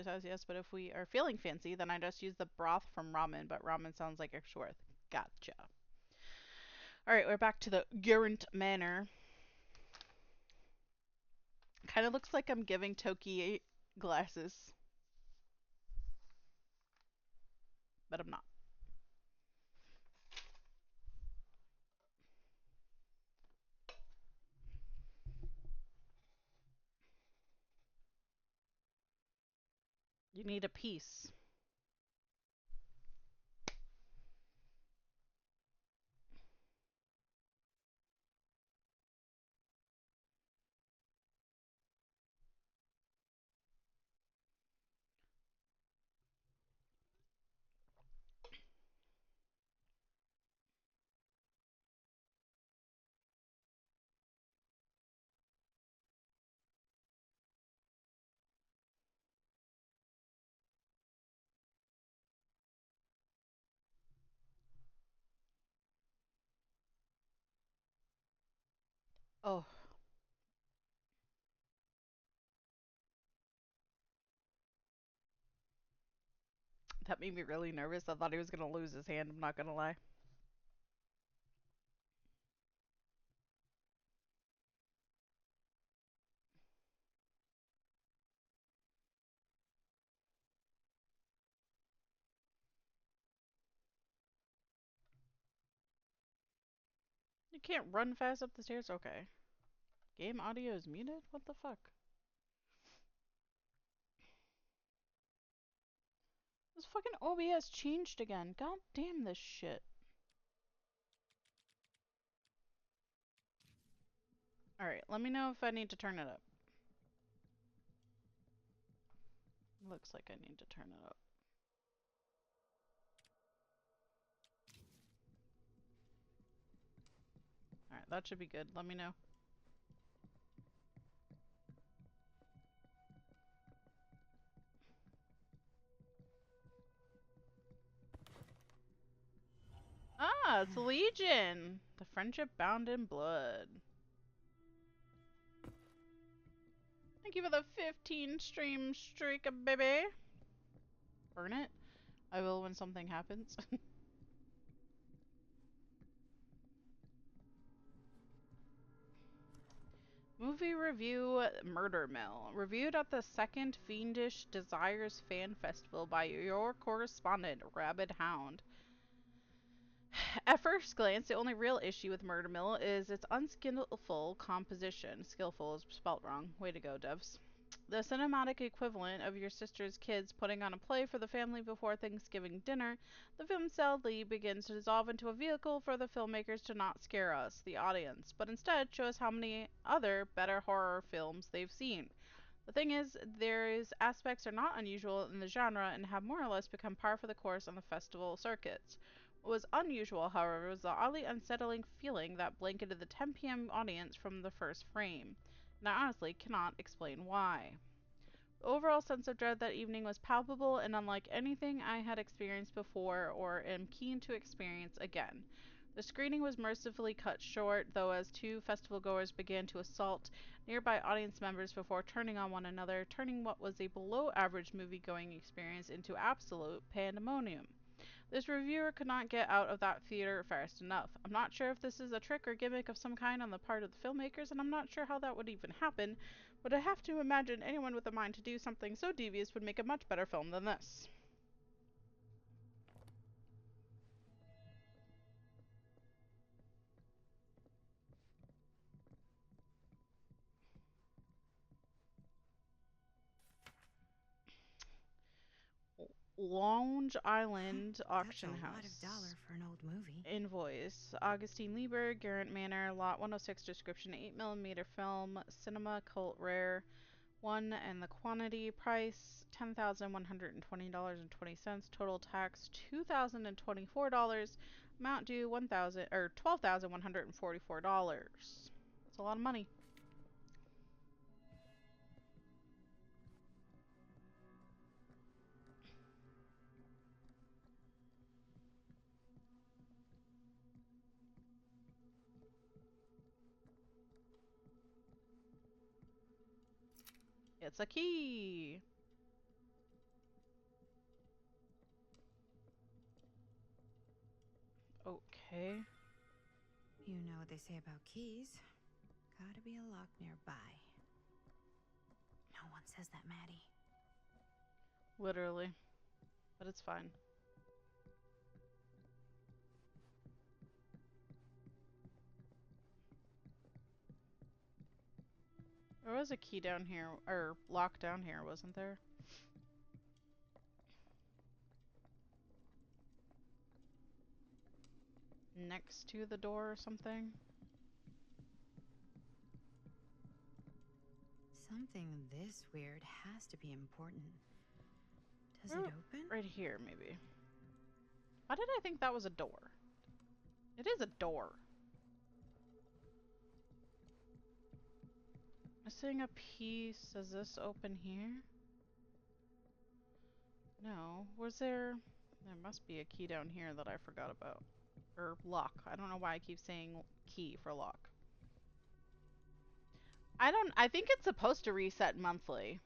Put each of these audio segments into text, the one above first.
soy sauce, yes, but if we are feeling fancy, then I just use the broth from ramen, but ramen sounds like extra worth. Gotcha. Alright, we're back to the Gurant Manor. Kind of looks like I'm giving Toki glasses, but I'm not. You need a piece. Oh, that made me really nervous. I thought he was gonna lose his hand, I'm not gonna lie. You can't run fast up the stairs? Okay. Game audio is muted? What the fuck? This fucking OBS changed again. God damn this shit. Alright, let me know if I need to turn it up. Looks like I need to turn it up. Alright, that should be good. Let me know. Ah, it's Legion! The friendship bound in blood. Thank you for the 15 stream streak, baby. Burn it? I will when something happens. Movie review Murder Mill. Reviewed at the second Fiendish Desires Fan Festival by your correspondent, Rabid Hound. At first glance, the only real issue with Murder Mill is its unskillful composition. Skillful is spelt wrong. Way to go, devs. The cinematic equivalent of your sister's kids putting on a play for the family before Thanksgiving dinner, the film sadly begins to dissolve into a vehicle for the filmmakers to not scare us, the audience, but instead show us how many other better horror films they've seen. The thing is, these aspects are not unusual in the genre and have more or less become par for the course on the festival circuits. What was unusual, however, was the oddly unsettling feeling that blanketed the 10 p.m. audience from the first frame. And I honestly cannot explain why. The overall sense of dread that evening was palpable and unlike anything I had experienced before or am keen to experience again. The screening was mercifully cut short, though, as two festival goers began to assault nearby audience members before turning on one another, turning what was a below average movie going experience into absolute pandemonium. This reviewer could not get out of that theater fast enough. I'm not sure if this is a trick or gimmick of some kind on the part of the filmmakers, and I'm not sure how that would even happen, but I have to imagine anyone with a mind to do something so devious would make a much better film than this. Lounge Island Auction That's a House. lot of dollar for an old movie. Invoice. Augustine Lieber, Garrett Manor, Lot 106, description 8mm film, cinema, cult rare. One and the quantity price $10,120.20. Total tax $2,024. Amount due $12,144. That's a lot of money. It's a key. Okay. You know what they say about keys. Gotta be a lock nearby. No one says that, Maddie. Literally. But it's fine. There was a key down here, or lock down here, wasn't there? Next to the door or something? Something this weird has to be important. Does Ooh, it open? right here, maybe. Why did I think that was a door? It is a door. Missing a piece. Does this open here? No. Was there... There must be a key down here that I forgot about. Or lock. I don't know why I keep saying key for lock. I think it's supposed to reset monthly.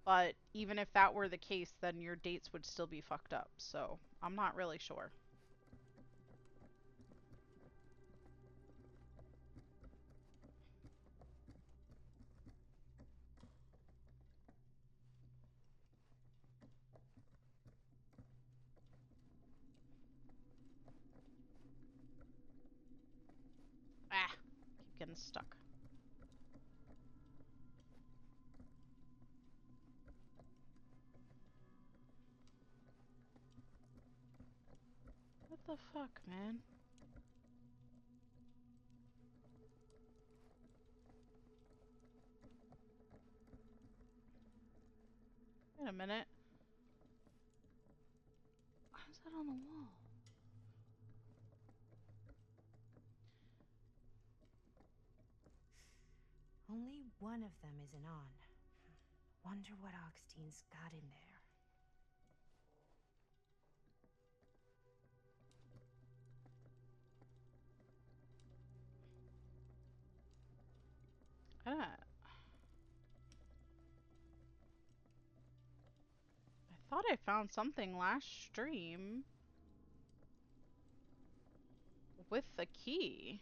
But even if that were the case, then your dates would still be fucked up. So, I'm not really sure. Ah! Keep getting stuck. What the fuck, man? Wait a minute. How's that on the wall? Only one of them isn't on. Wonder what Augstine's got in there. Ah. I thought I found something last stream with the key.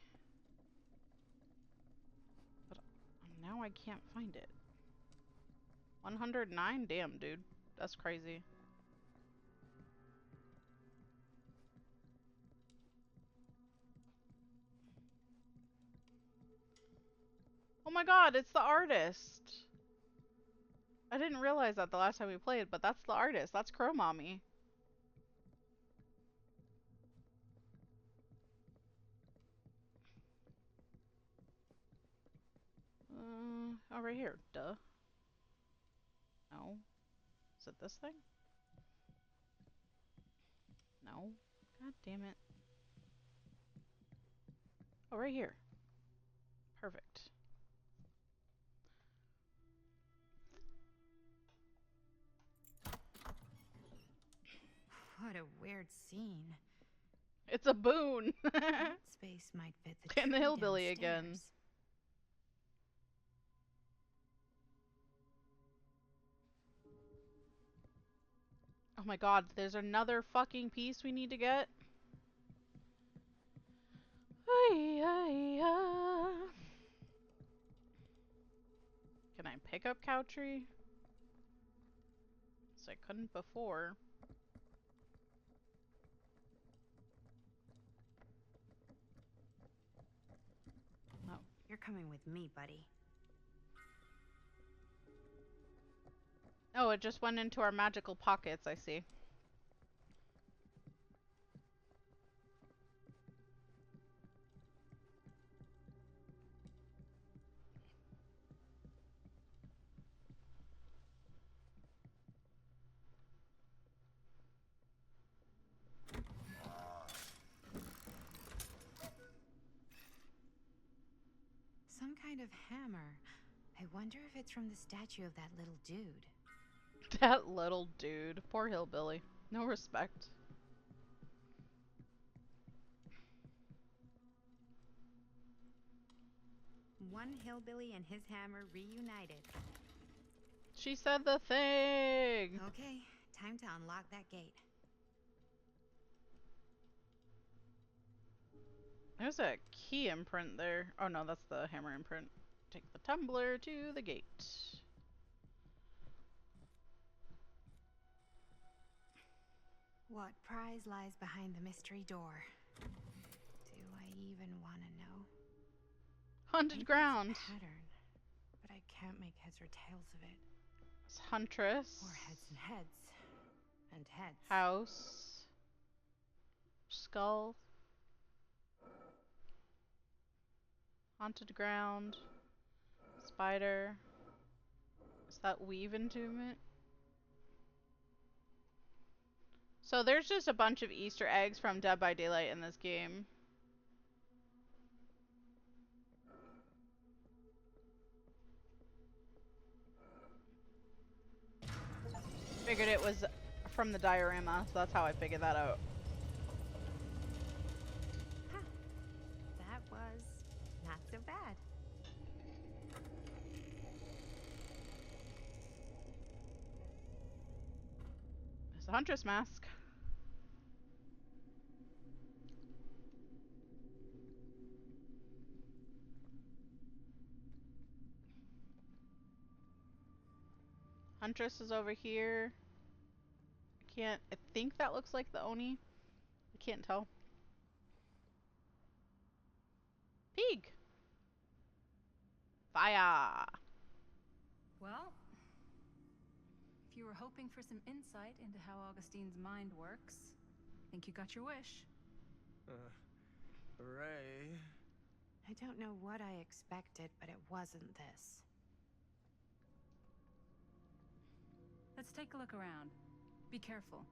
But now I can't find it. 109? Damn, dude. That's crazy. Oh my god, it's the artist! I didn't realize that the last time we played, but that's the artist. That's Crow Mommy. Oh, right here. Duh. No. Is it this thing? No. God damn it. Oh, right here. Perfect. What a weird scene. It's a boon! That space might fit the And the tree hillbilly downstairs. again. Oh my god, there's another fucking piece we need to get. Can I pick up cow tree? So I couldn't before. No. You're coming with me, buddy. Oh, it just went into our magical pockets, I see. Some kind of hammer. I wonder if it's from the statue of that little dude. That little dude. Poor hillbilly. No respect. One hillbilly and his hammer reunited. She said the thing! Okay, time to unlock that gate. There's a key imprint there. Oh no, that's the hammer imprint. Take the tumbler to the gate. What prize lies behind the mystery door? Do I even want to know? Haunted Maybe ground. it's a pattern, but I can't make heads or tails of it. It's Huntress. Or heads and heads. And heads. House. Skull. Haunted ground. Spider. Is that weave entombment? So there's just a bunch of Easter eggs from Dead by Daylight in this game. Figured it was from the diorama, so that's how I figured that out. Huh. That was not so bad. It's a Huntress mask. Huntress is over here. I think that looks like the Oni. I can't tell. Pig. Fire. Well, if you were hoping for some insight into how Augustine's mind works, I think you got your wish. Hooray. I don't know what I expected, but it wasn't this. Let's take a look around. Be careful.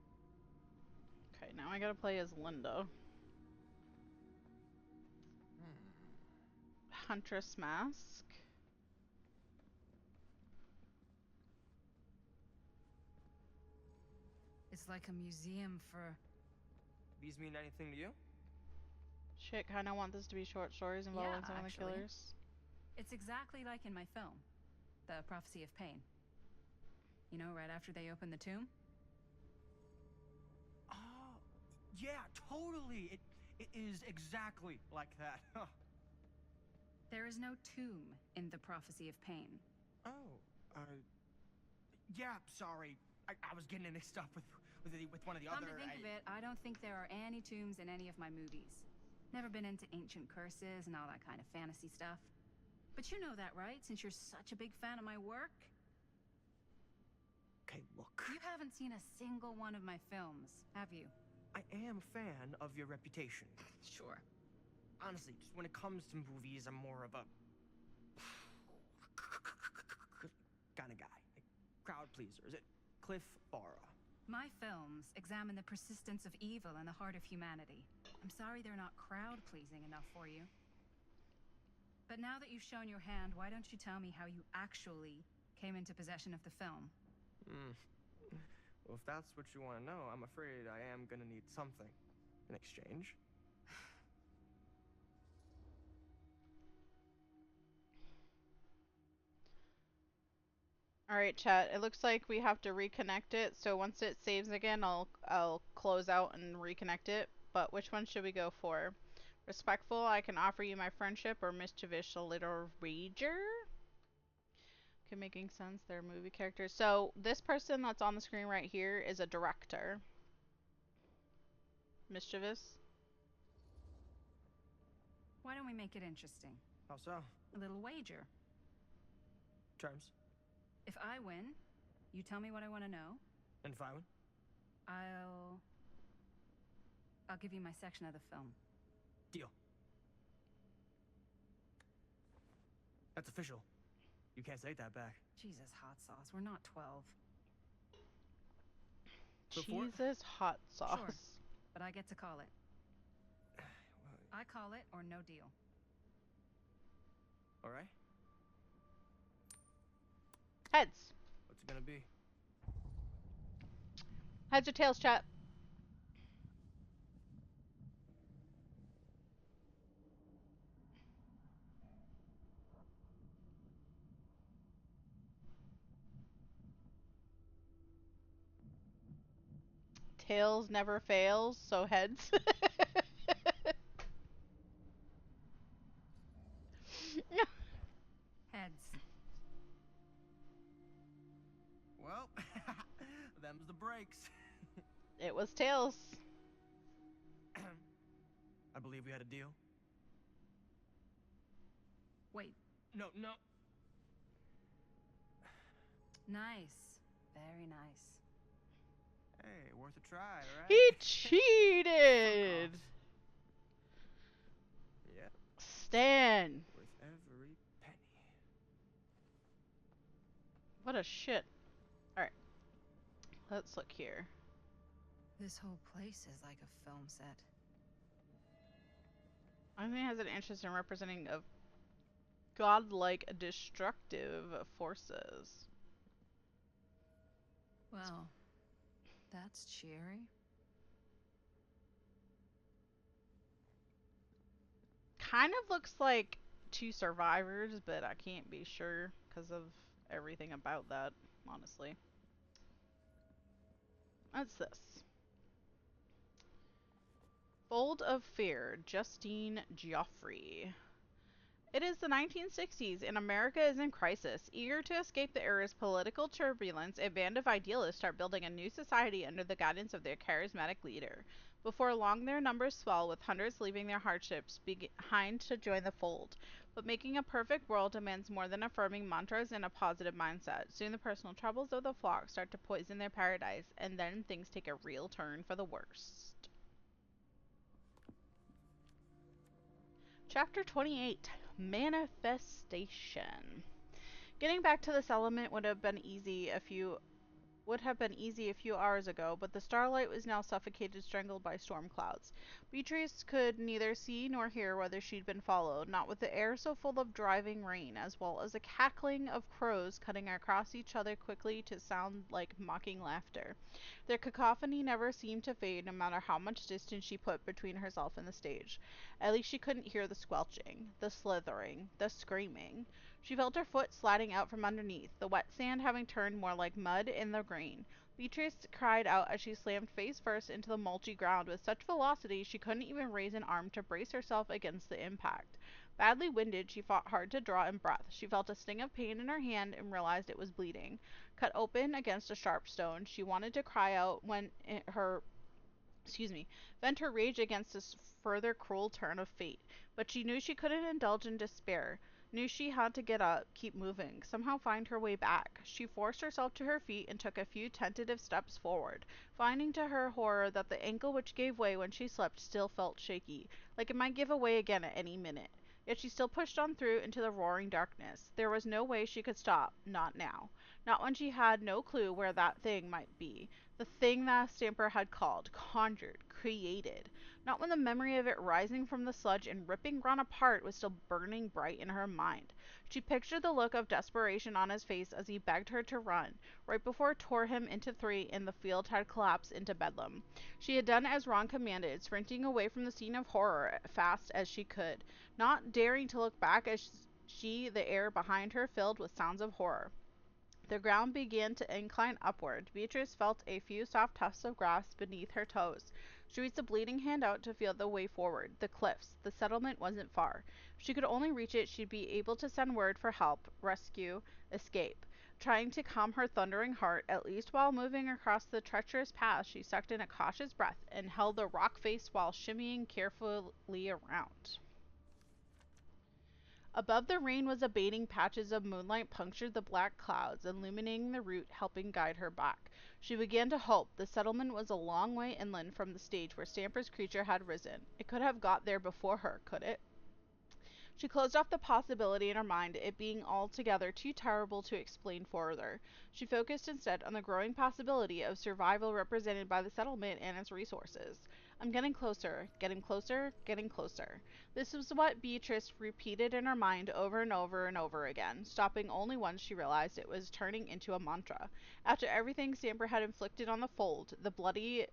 Okay, now I gotta play as Linda. Huntress mask. It's like a museum for... These mean anything to you? Shit, kinda want this to be short stories involving Yeah, some of the actually. killers. It's exactly like in my film, The Prophecy of Pain. You know, right after they open the tomb? Oh, yeah, totally. It is exactly like that. Huh. There is no tomb in The Prophecy of Pain. Oh, yeah, sorry. I was getting mixed up with one of the Come other. to think of it, I don't think there are any tombs in any of my movies. Never been into ancient curses and all that kind of fantasy stuff. But you know that, right? Since you're such a big fan of my work? Okay, look. You haven't seen a single one of my films, have you? I am a fan of your reputation. Sure. Honestly, just when it comes to movies, I'm more of a kind of guy. Like, crowd pleaser. Is it Cliff Barra? My films examine the persistence of evil in the heart of humanity. I'm sorry they're not crowd-pleasing enough for you. But now that you've shown your hand, why don't you tell me how you actually came into possession of the film? Well, if that's what you want to know, I'm afraid I am gonna need something in exchange. Alright, chat. It looks like we have to reconnect it, so once it saves again, I'll close out and reconnect it. But which one should we go for? Respectful, I can offer you my friendship, or mischievous, a little rager? Okay, making sense. They're movie characters. So this person that's on the screen right here is a director. Mischievous. Why don't we make it interesting? How so? A little wager. Terms? If I win, you tell me what I want to know. And if I win? I'll give you my section of the film. Deal. That's official. You can't take that back. Jesus, hot sauce. We're not 12. So for it? Jesus hot sauce. Sure. But I get to call it. I call it or no deal. All right. Heads. What's it gonna be? Heads or tails, chat? Tails never fails, so heads. them's the breaks. It was Tails. I believe we had a deal. Wait, No. nice. Very nice. Hey, worth a try, right? He cheated. Yep, Stan. worth every penny. What a shit. Alright. Let's look here. This whole place is like a film set. I think it has an interest in representing of godlike destructive forces. Well, that's cheery. Kind of looks like two survivors, but I can't be sure because of everything about that, honestly. What's this? Fold of Fear, Justine Geoffrey. It is the 1960s, and America is in crisis. Eager to escape the era's political turbulence, a band of idealists start building a new society under the guidance of their charismatic leader. Before long, their numbers swell, with hundreds leaving their hardships behind to join the fold. But making a perfect world demands more than affirming mantras and a positive mindset. Soon the personal troubles of the flock start to poison their paradise, and then things take a real turn for the worst. Chapter 28, Manifestation. Getting back to this element would have been easy a few hours ago, but the starlight was now suffocated, strangled by storm clouds. Beatrice could neither see nor hear whether she'd been followed, not with the air so full of driving rain, as well as a cackling of crows cutting across each other quickly to sound like mocking laughter. Their cacophony never seemed to fade, no matter how much distance she put between herself and the stage. At least she couldn't hear the squelching, the slithering, the screaming. She felt her foot sliding out from underneath, the wet sand having turned more like mud in the grain. Beatrice cried out as she slammed face first into the mulchy ground with such velocity she couldn't even raise an arm to brace herself against the impact. Badly winded, she fought hard to draw in breath. She felt a sting of pain in her hand and realized it was bleeding. Cut open against a sharp stone, she wanted to cry out when vent her rage against this further cruel turn of fate. But she knew she couldn't indulge in despair, knew she had to get up, keep moving, somehow find her way back. She forced herself to her feet and took a few tentative steps forward, finding to her horror that the ankle which gave way when she slipped still felt shaky, like it might give away again at any minute. Yet she still pushed on through into the roaring darkness. There was no way she could stop, not now. Not when she had no clue where that thing might be. The thing that Stamper had called, conjured, created. Not when the memory of it rising from the sludge and ripping Ron apart was still burning bright in her mind. She pictured the look of desperation on his face as he begged her to run, right before it tore him into three and the field had collapsed into bedlam. She had done as Ron commanded, sprinting away from the scene of horror fast as she could, not daring to look back as the air behind her filled with sounds of horror. The ground began to incline upward. Beatrice felt a few soft tufts of grass beneath her toes. She reached a bleeding hand out to feel the way forward. The cliffs. The settlement wasn't far. If she could only reach it, she'd be able to send word for help, rescue, escape. Trying to calm her thundering heart, at least while moving across the treacherous path, she sucked in a cautious breath and held the rock face while shimmying carefully around. Above the rain was abating. Patches of moonlight punctured the black clouds, illuminating the route, helping guide her back. She began to hope. The settlement was a long way inland from the stage where Stamper's creature had risen. It could have got there before her, could it? She closed off the possibility in her mind, it being altogether too terrible to explain further. She focused instead on the growing possibility of survival represented by the settlement and its resources. I'm getting closer, getting closer, getting closer. This was what Beatrice repeated in her mind over and over and over again, stopping only once she realized it was turning into a mantra. After everything Stamper had inflicted on the fold, the bloody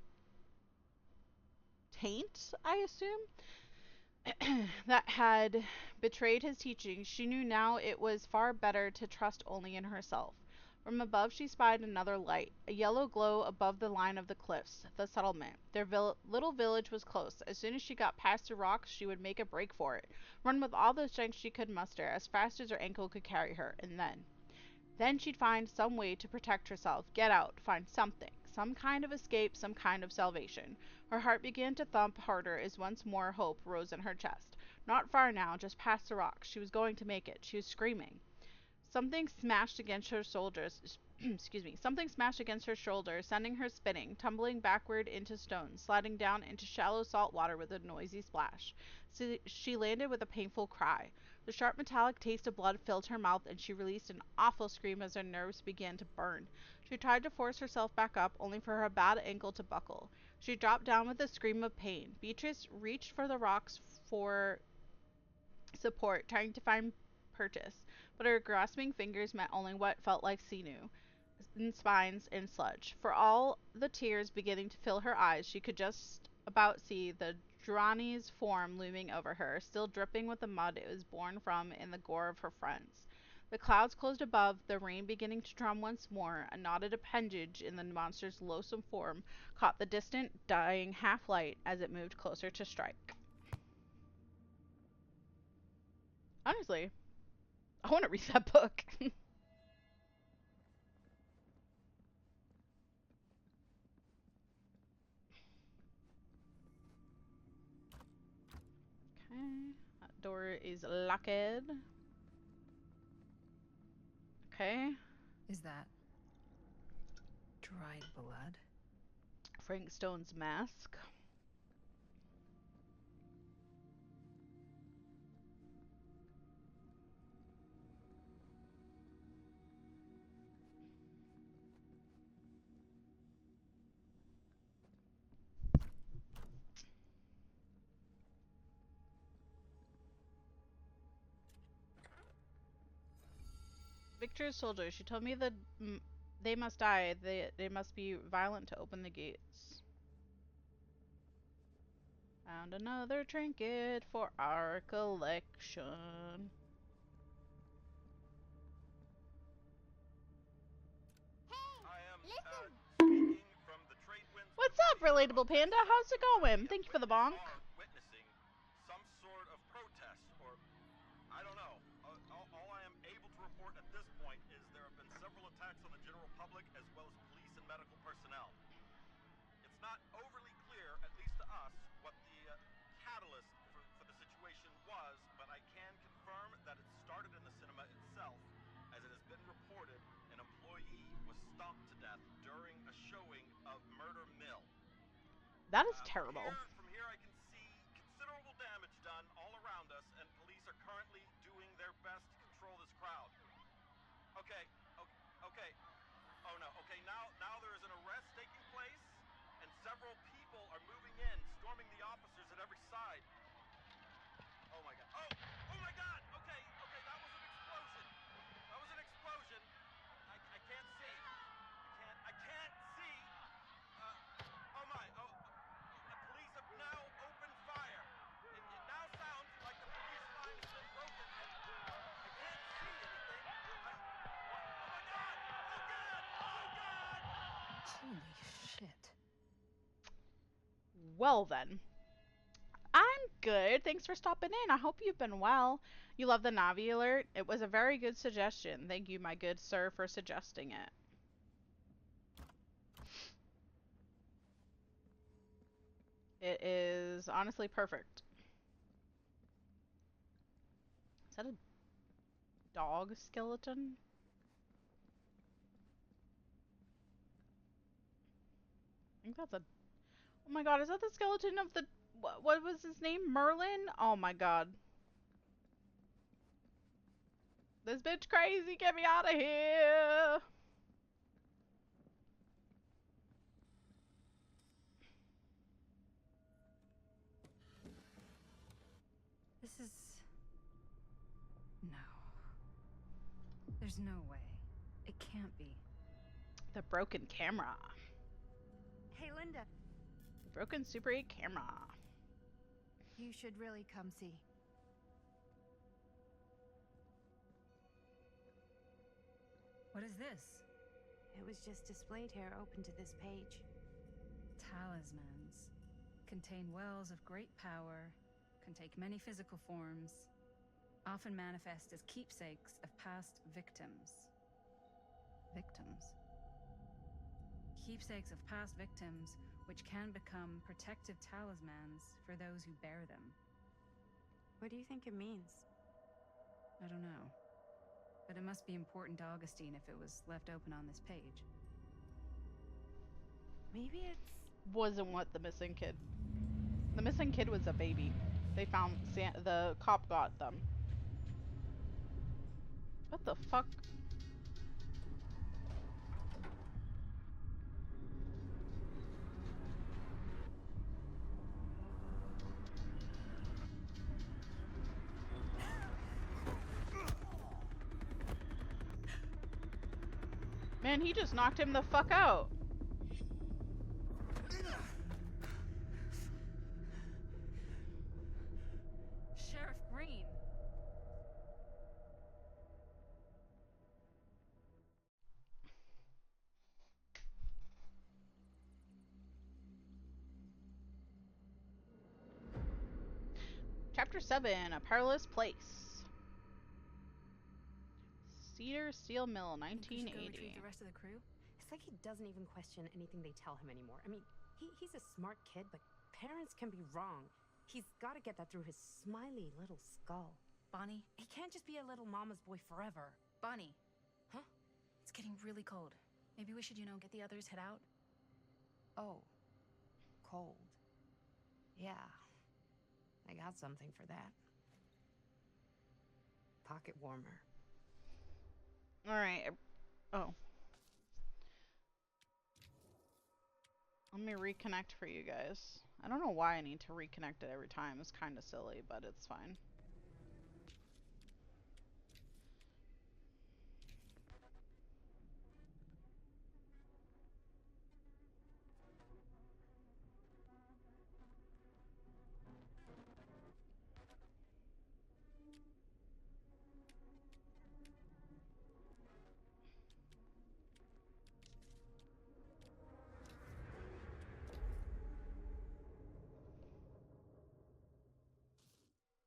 taint, I assume, that had betrayed his teachings, she knew now it was far better to trust only in herself. From above she spied another light, a yellow glow above the line of the cliffs, the settlement. Their little village was close. As soon as she got past the rocks, she would make a break for it, run with all the strength she could muster, as fast as her ankle could carry her, and then she'd find some way to protect herself, get out, find something, Some kind of escape, some kind of salvation. Her heart began to thump harder as once more hope rose in her chest. Not far now, just past the rocks. She was going to make it. She was screaming. Something smashed against her shoulders. Excuse me. Something smashed against her shoulder, sending her spinning, tumbling backward into stones, sliding down into shallow salt water with a noisy splash. She landed with a painful cry. The sharp metallic taste of blood filled her mouth, and she released an awful scream as her nerves began to burn. She tried to force herself back up, only for her bad ankle to buckle. She dropped down with a scream of pain. Beatrice reached for the rocks for support, trying to find purchase, but her grasping fingers met only what felt like sinew, and spines, and sludge. For all the tears beginning to fill her eyes, she could just about see the Drani's form looming over her, still dripping with the mud it was born from and the gore of her friends. The clouds closed above, the rain beginning to drum once more. A knotted appendage in the monster's loathsome form caught the distant, dying half-light as it moved closer to strike. Honestly, I want to read that book. Okay, that door is locked. Okay, Is that dried blood? Frank Stone's mask. Victor's soldiers. She told me that they must die. They must be violent to open the gates. Found another trinket for our collection. What's up, Relatable Panda? How's it going? Thank you for the bonk. Witnessing some sort of protest, or I don't know. All I am able to report at this point is there have been several attacks on the general public as well as police and medical personnel. It's not overly clear, at least to us, what the catalyst for the situation was, but I can confirm that it started in the cinema itself, as it has been reported an employee was stomped to death during a showing of Murder Mill. That is terrible. From here I can see considerable damage done all around us, and police are currently doing their best to control this crowd. Okay. Oh no. Okay, now there is an arrest taking place, and several people are moving in, storming the officers at every side. Oh my god. Oh my god! Okay, that was an explosion. I can't see. I can't see. Oh my. Police have now opened fire. It now sounds like the police line has been broken, and I can't see anything. Oh my god! Oh god! Holy shit. Well then. I'm good. Thanks for stopping in. I hope you've been well. You love the Navi alert? It was a very good suggestion. Thank you, my good sir, for suggesting it. It is honestly perfect. Is that a dog skeleton? I think that's a... Oh my god, is that the skeleton of the... What was his name? Merlin? Oh my god. This bitch crazy. Get me out of here. This is... No. There's no way. It can't be. The broken camera. Hey, Linda. The broken Super 8 camera. You should really come see. What is this? It was just displayed here, open to this page. Talismans. Contain wells of great power. Can take many physical forms. Often manifest as keepsakes of past victims. Victims? keepsakes of past victims, which can become protective talismans for those who bear them. What do you think it means? I don't know. But it must be important to Augustine if it was left open on this page. Maybe it's... Wasn't what the missing kid. The missing kid was a baby. They found the cop got them. What the fuck? Man, he just knocked him the fuck out. Sheriff Green! Chapter 7, A Perilous Place. Cedar Steel Mill, Think we should go 1980. retrieve the rest of the crew? It's like he doesn't even question anything they tell him anymore. I mean, he's a smart kid, but parents can be wrong. He's got to get that through his smiley little skull. Bonnie? He can't just be a little mama's boy forever. Bonnie! Huh? It's getting really cold. Maybe we should, get the others head out? Oh. Cold. Yeah. I got something for that. Pocket warmer. Alright. Oh. Let me reconnect for you guys. I don't know why I need to reconnect it every time. It's kind of silly, but it's fine.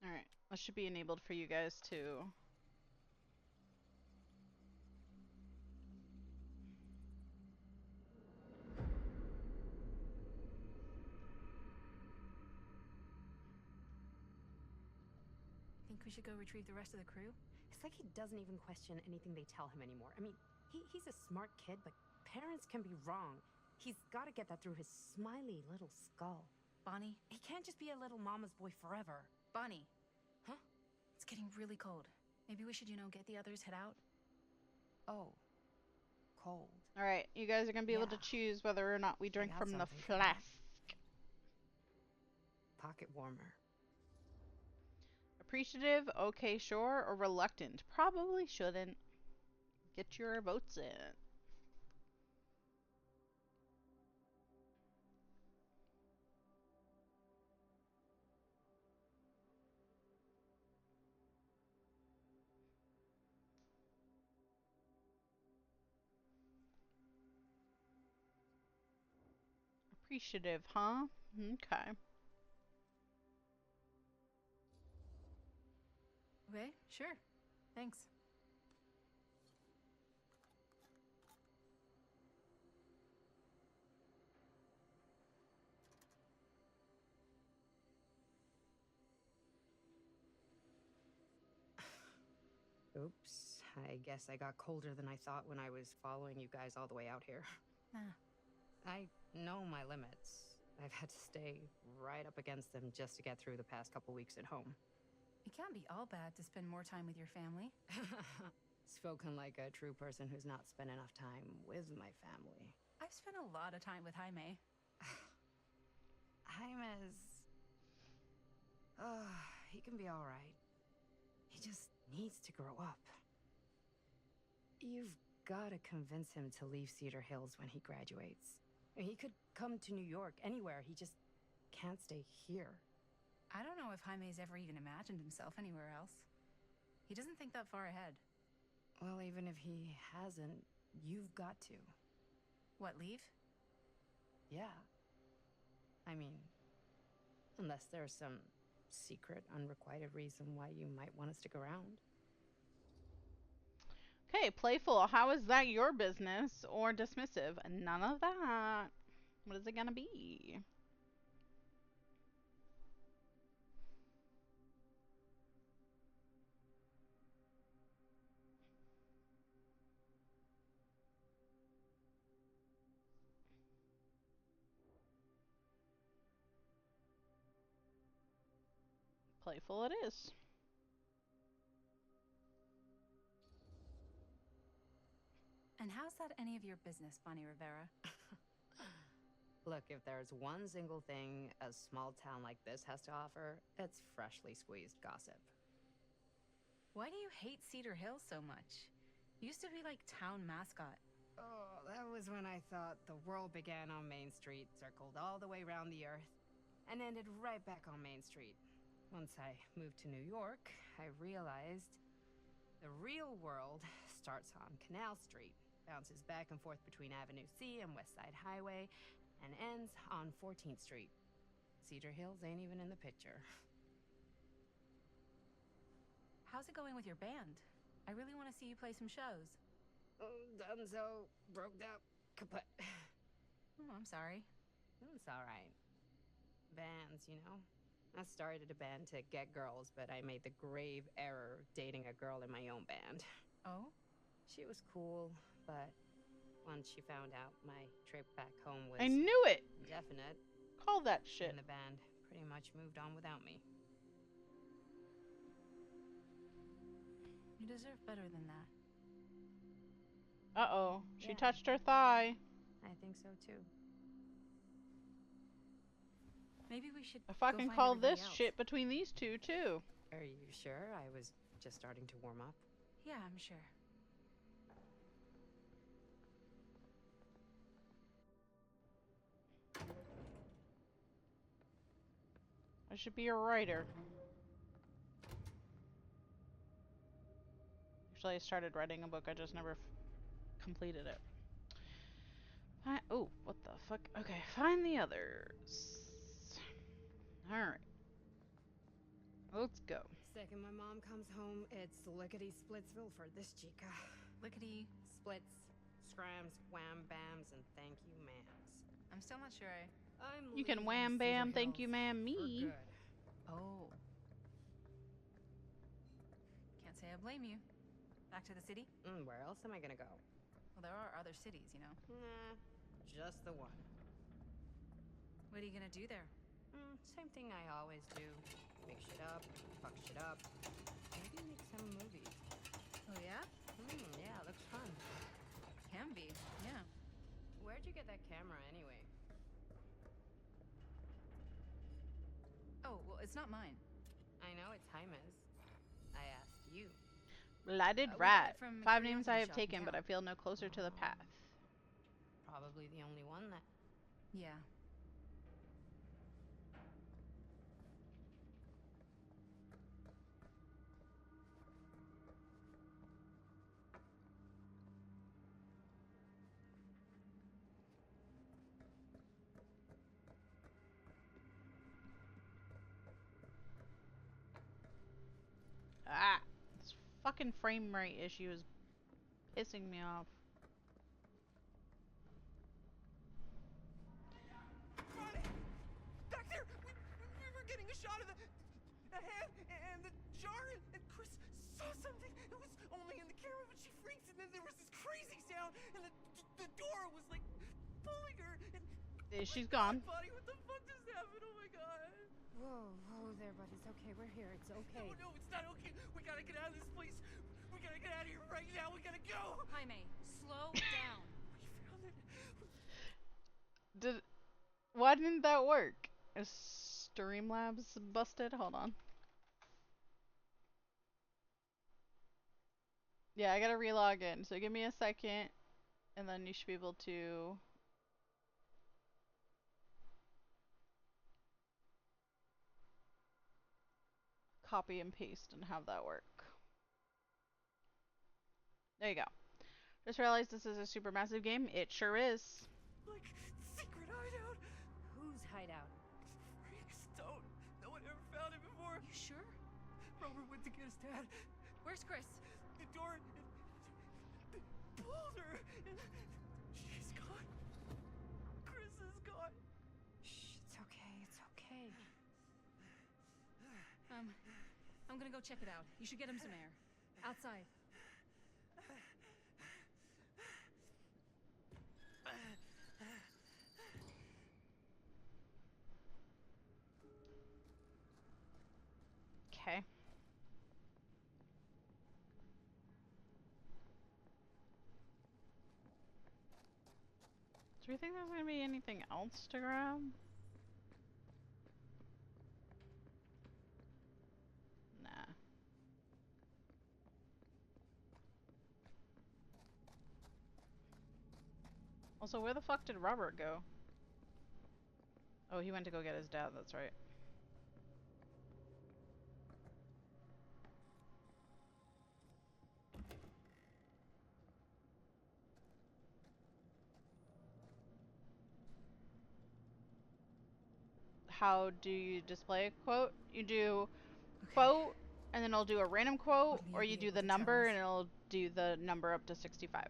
Alright, that should be enabled for you guys too. Think we should go retrieve the rest of the crew? It's like he doesn't even question anything they tell him anymore. I mean, he's a smart kid, but parents can be wrong. He's got to get that through his smiley little skull. Bonnie? He can't just be a little mama's boy forever. Bonnie! Huh? It's getting really cold. Maybe we should, get the others head out? Oh. Cold. Alright, you guys are going to be able to Yeah. choose whether or not we drink got from the something for that. flask. Pocket warmer. Appreciative, okay, sure, or reluctant? Probably shouldn't. Get your votes in. Appreciative, huh? Okay. Okay, sure. Thanks. Oops. I guess I got colder than I thought when I was following you guys all the way out here. Nah. I know my limits. I've had to stay right up against them just to get through the past couple weeks at home. It can't be all bad to spend more time with your family. Spoken like a true person who's not spent enough time with my family. I've spent a lot of time with Jaime. Jaime's... he can be alright. He just needs to grow up. You've gotta convince him to leave Cedar Hills when he graduates. He could come to New York, anywhere. He just can't stay here. I don't know if Jaime's ever even imagined himself anywhere else. He doesn't think that far ahead. Well, even if he hasn't, you've got to. What, leave? Yeah. I mean, unless there's some secret, unrequited reason why you might want to stick around. Okay, playful. How is that your business? Or dismissive? None of that. What is it gonna be? Playful it is. And how's that any of your business, Bonnie Rivera? Look, if there's one single thing a small town like this has to offer, it's freshly squeezed gossip. Why do you hate Cedar Hill so much? Used to be like town mascot. Oh, that was when I thought the world began on Main Street, circled all the way around the earth, and ended right back on Main Street. Once I moved to New York, I realized the real world starts on Canal Street, bounces back and forth between Avenue C and West Side Highway, and ends on 14th Street. Cedar Hills ain't even in the picture. How's it going with your band? I really want to see you play some shows. Oh, done so, broke up, kaput. Oh, I'm sorry. It's alright. Bands, you know? I started a band to get girls, but I made the grave error of dating a girl in my own band. Oh? She was cool, but once she found out my trip back home was I knew it! definite, Call that she shit. and the band pretty much moved on without me. You deserve better than that. Uh-oh. She Yeah. touched her thigh. I think so too. Maybe we should I go fucking find call everybody this else. shit between these two, too. Are you sure? I was just starting to warm up. Yeah, I'm sure. I should be a writer. Actually, I started writing a book, I just never completed it. Oh, what the fuck? Okay, find the others. Alright. Let's go. Second my mom comes home, it's lickety-splitsville for this chica. Lickety. Splits, scrams, wham bams, and thank you ma'ams. I'm still not sure I'm You can leaving wham Cedar bam, thank you Hills ma'am, for me. good. Oh. Can't say I blame you. Back to the city? Where else am I gonna go? Well, there are other cities, you know. Nah, just the one. What are you gonna do there? Same thing I always do. Make shit up, fuck shit up. Maybe make some movies. Oh, yeah? Yeah, looks fun. Can be, yeah. Where'd you get that camera anyway? Oh, well, it's not mine. I know it's Jaime's. I asked you. Lighted We got rat. it from a 5 names I curiosity have shop in taken, but town. I feel no closer to the path. Probably the only one that... Yeah. Ah! This fucking frame rate issue is pissing me off. Ronnie! Back there! We were getting a shot of the hand and the jar, and Chris saw something. It was only in the camera, but she freaks, and then there was this crazy sound, and the door was like pulling her. And She's God, gone. buddy, what the fuck just happened? Oh my god! Whoa there, buddy. It's okay. We're here. It's okay. No, it's not okay. We gotta get out of this place. We gotta get out of here right now. We gotta go. Jaime, slow down. We found it. Why didn't that work? Is Streamlabs busted? Hold on. Yeah, I gotta relog in, so give me a second, and then you should be able to... copy and paste and have that work. There you go. Just realized this is a super massive game. It sure is. Like, secret hideout. Whose hideout? Freaks don't. No one ever found it before. You sure? Robert went to get his dad. Where's Chris? The door. pulled her, and she's gone. Chris is gone. Shh, it's okay, it's okay. I'm gonna go check it out. You should get him some air. Outside. Okay. Do we think there's gonna be anything else to grab? Nah. Also, where the fuck did Robert go? Oh, he went to go get his dad, that's right. How do you display a quote? You do quote, and then it'll do a random quote, Wouldn't or you you be do able the to tell number, us? and it'll do the number up to 65.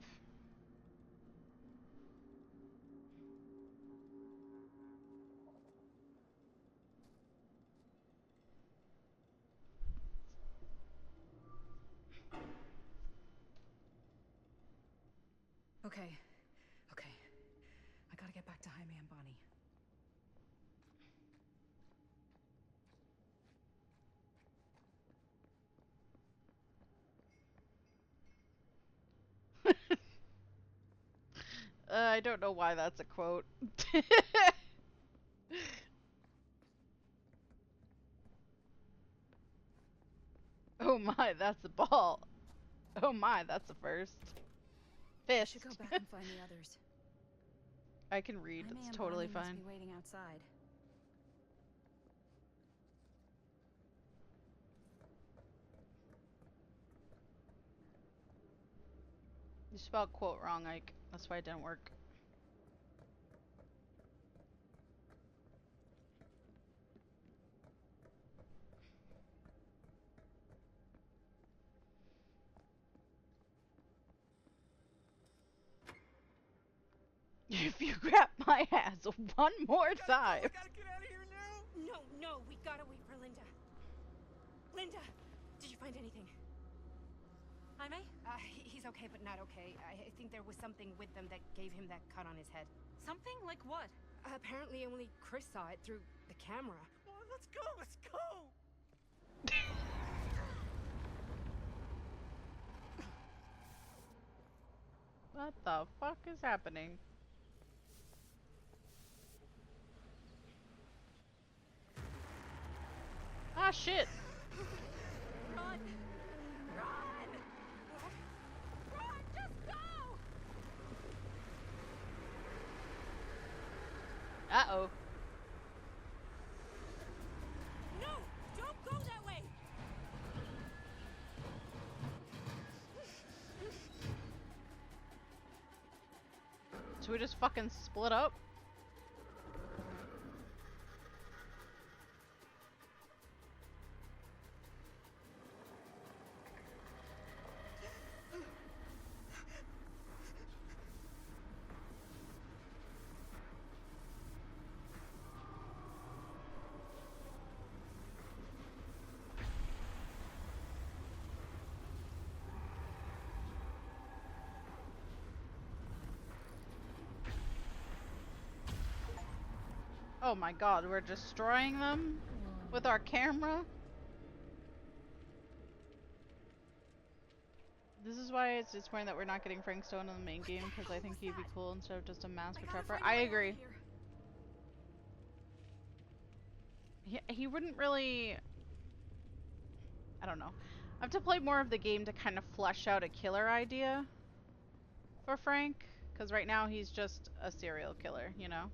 Okay. Okay. I gotta get back to Jaime and Bonnie. I don't know why that's a quote. Oh my, that's a ball. Oh my, that's a first. I Fist. should go back and find the others. I can read, Jaime it's and totally Bonnie must fine. be waiting outside. You spelled quote wrong, Ike. That's why it didn't work. If you grab my ass one more time. We gotta get out of here now. No, we gotta wait for Linda. Linda, did you find anything? Jaime? He's okay, but not okay. I think there was something with them that gave him that cut on his head. Something? Like what? Apparently only Chris saw it through the camera. Well, let's go. Let's go. What the fuck is happening? Ah, shit. Run! Run! Run! Just go! Uh-oh. No! Don't go that way! So we just fucking split up? Oh my god, we're destroying them with our camera? This is why it's disappointing that we're not getting Frank Stone in the main game, because I think he'd be cool instead of just a master trapper. I agree. He wouldn't really... I don't know. I have to play more of the game to kind of flesh out a killer idea for Frank, because right now he's just a serial killer, you know?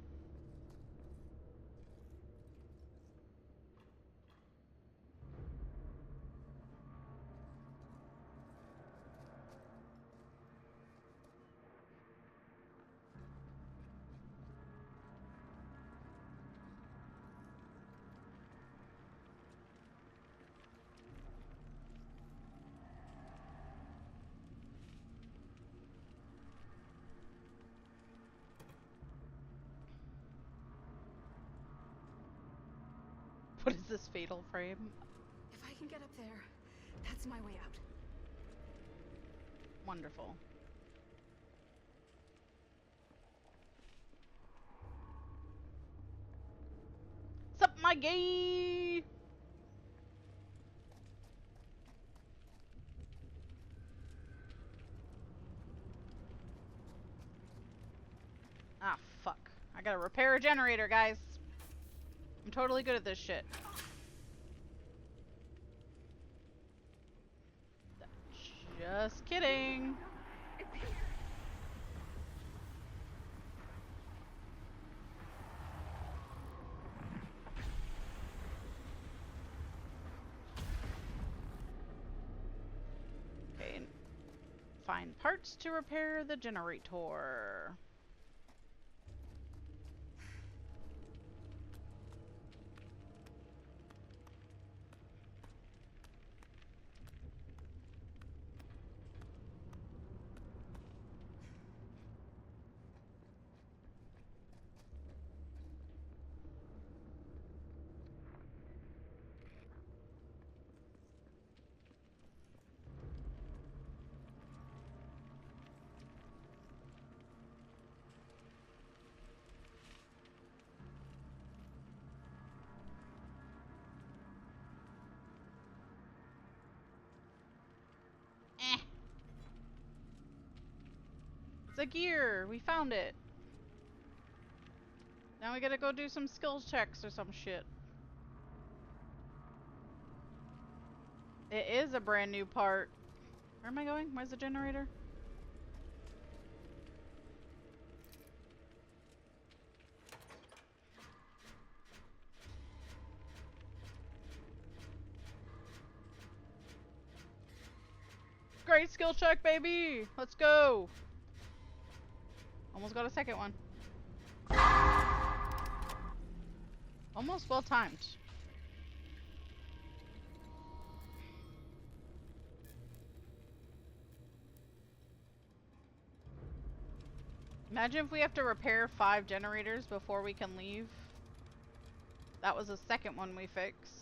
What is this fatal frame? If I can get up there, that's my way out. Wonderful. Sup, my gay? Ah, fuck. I gotta repair a generator, guys. I'm totally good at this shit. Just kidding. Okay. Find parts to repair the generator. Eh. It's a gear. We found it. Now we gotta go do some skills checks or some shit. It is a brand new part. Where am I going? Where's the generator? Great skill check, baby! Let's go! Almost got a second one. Almost well timed. Imagine if we have to repair 5 generators before we can leave. That was the second one we fixed.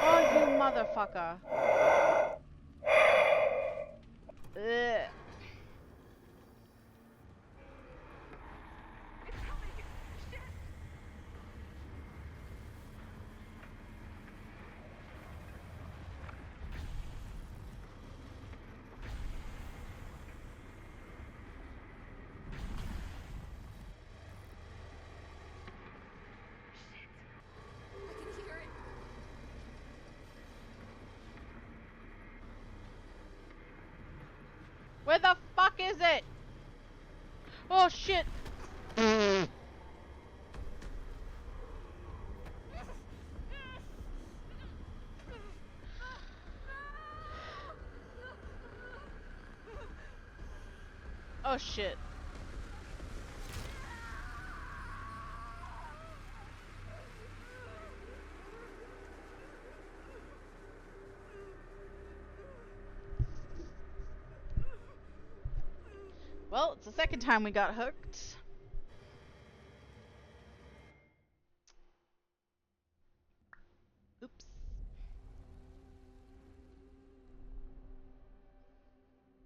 Oh, you motherfucker. Ugh. Where the fuck is it? Oh shit. Oh shit. Well, it's the second time we got hooked. Oops.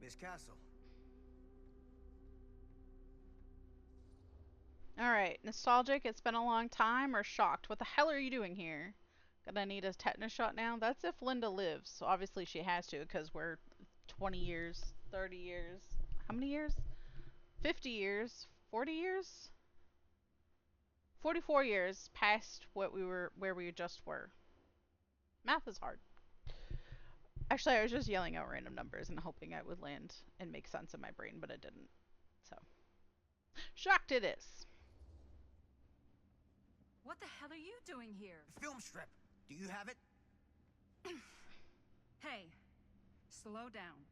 Miss Castle. Alright, nostalgic, it's been a long time, or shocked? What the hell are you doing here? Gonna need a tetanus shot now? That's if Linda lives. So obviously she has to, because we're 20 years, 30 years. How many years? 50 years? 40 years? 44 years past where we just were. Math is hard. Actually, I was just yelling out random numbers and hoping it would land and make sense in my brain, but it didn't. So, shocked it is. What the hell are you doing here? The film strip. Do you have it? Hey, slow down.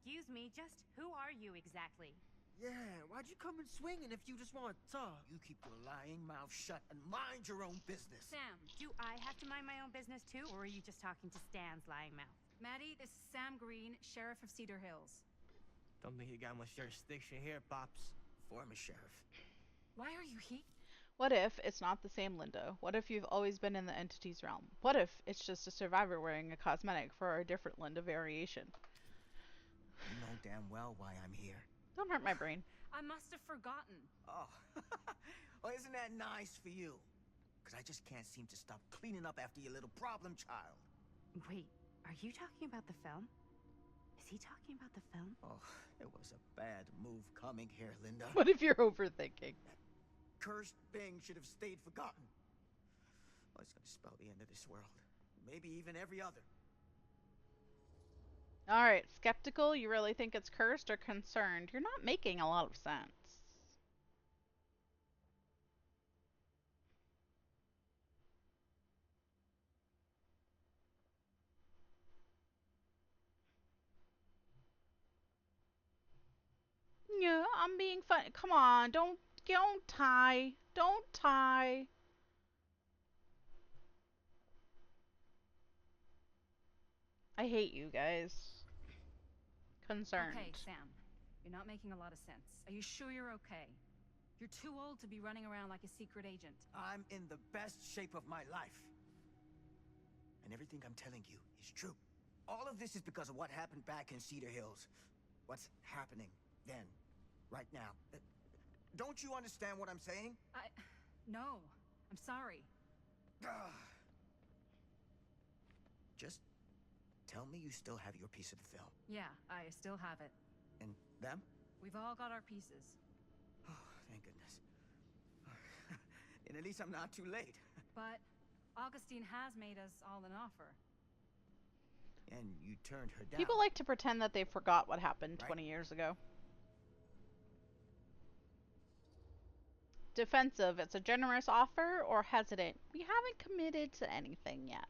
Excuse me, just who are you exactly? Yeah, why'd you come and swinging if you just want to talk? You keep your lying mouth shut and mind your own business. Sam, do I have to mind my own business too, or are you just talking to Stan's lying mouth? Maddie, this is Sam Green, Sheriff of Cedar Hills. Don't think you got much jurisdiction here, Pops. Former sheriff. Why are you here? What if it's not the same Linda? What if you've always been in the entity's realm? What if it's just a survivor wearing a cosmetic for a different Linda variation? You know damn well why I'm here. Don't hurt my brain. I must have forgotten. Oh, well, isn't that nice for you? Because I just can't seem to stop cleaning up after your little problem child. Wait, are you talking about the film? Is he talking about the film? Oh, it was a bad move coming here, Linda. What if you're overthinking? Cursed thing should have stayed forgotten. Well, it's gonna spell the end of this world. Maybe even every other. Alright, skeptical? You really think it's cursed, or concerned? You're not making a lot of sense. Yeah, I'm being fun. Come on, don't tie. Don't tie. I hate you guys. Concerned. Okay, Sam. You're not making a lot of sense. Are you sure you're okay? You're too old to be running around like a secret agent. I'm in the best shape of my life. And everything I'm telling you is true. All of this is because of what happened back in Cedar Hills. What's happening then, right now. Don't you understand what I'm saying? No. I'm sorry. Just tell me you still have your piece of the film. Yeah, I still have it. And them? We've all got our pieces. Oh, thank goodness. And at least I'm not too late. But Augustine has made us all an offer. And you turned her down. People like to pretend that they forgot what happened Right. 20 years ago. Defensive. It's a generous offer, or hesitant. We haven't committed to anything yet.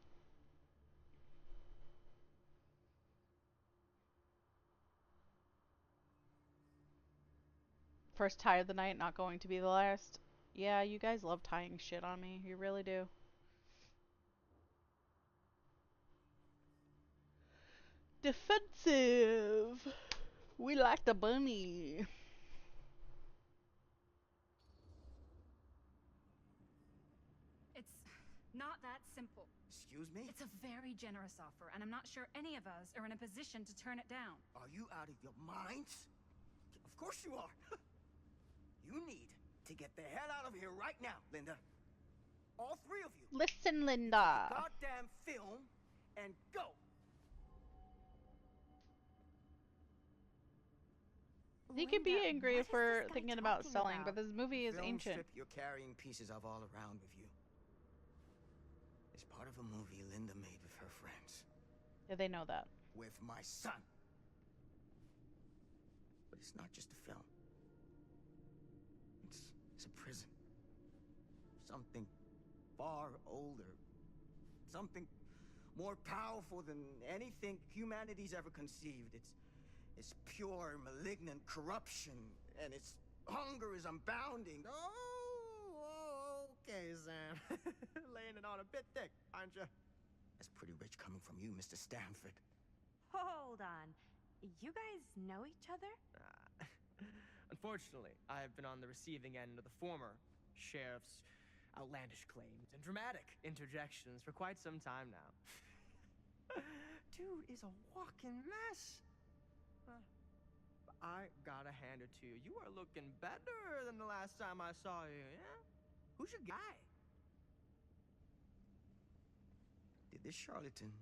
First tie of the night, not going to be the last. Yeah, you guys love tying shit on me. You really do. Defensive. We like the bunny. It's not that simple. Excuse me? It's a very generous offer, and I'm not sure any of us are in a position to turn it down. Are you out of your minds? Of course you are. You need to get the hell out of here right now, Linda. All three of you. Listen, Linda. Goddamn film and go. He could be Linda, angry what if is we're this guy thinking about talking selling, about? but this movie is Film ancient. strip you're carrying pieces of all around with you. It's part of a movie Linda made with her friends. Yeah, they know that. With my son. But it's not just a film. It's a prison. Something far older. Something more powerful than anything humanity's ever conceived. It's pure, malignant corruption, and its hunger is unbounding. Oh, okay, Sam. Laying it on a bit thick, aren't you? That's pretty rich coming from you, Mr. Stanford. Hold on. You guys know each other? Unfortunately, I've been on the receiving end of the former sheriff's outlandish claims and dramatic interjections for quite some time now. Dude is a walking mess. I gotta hand it to you. You are looking better than the last time I saw you, yeah? Who's your guy? Did this charlatan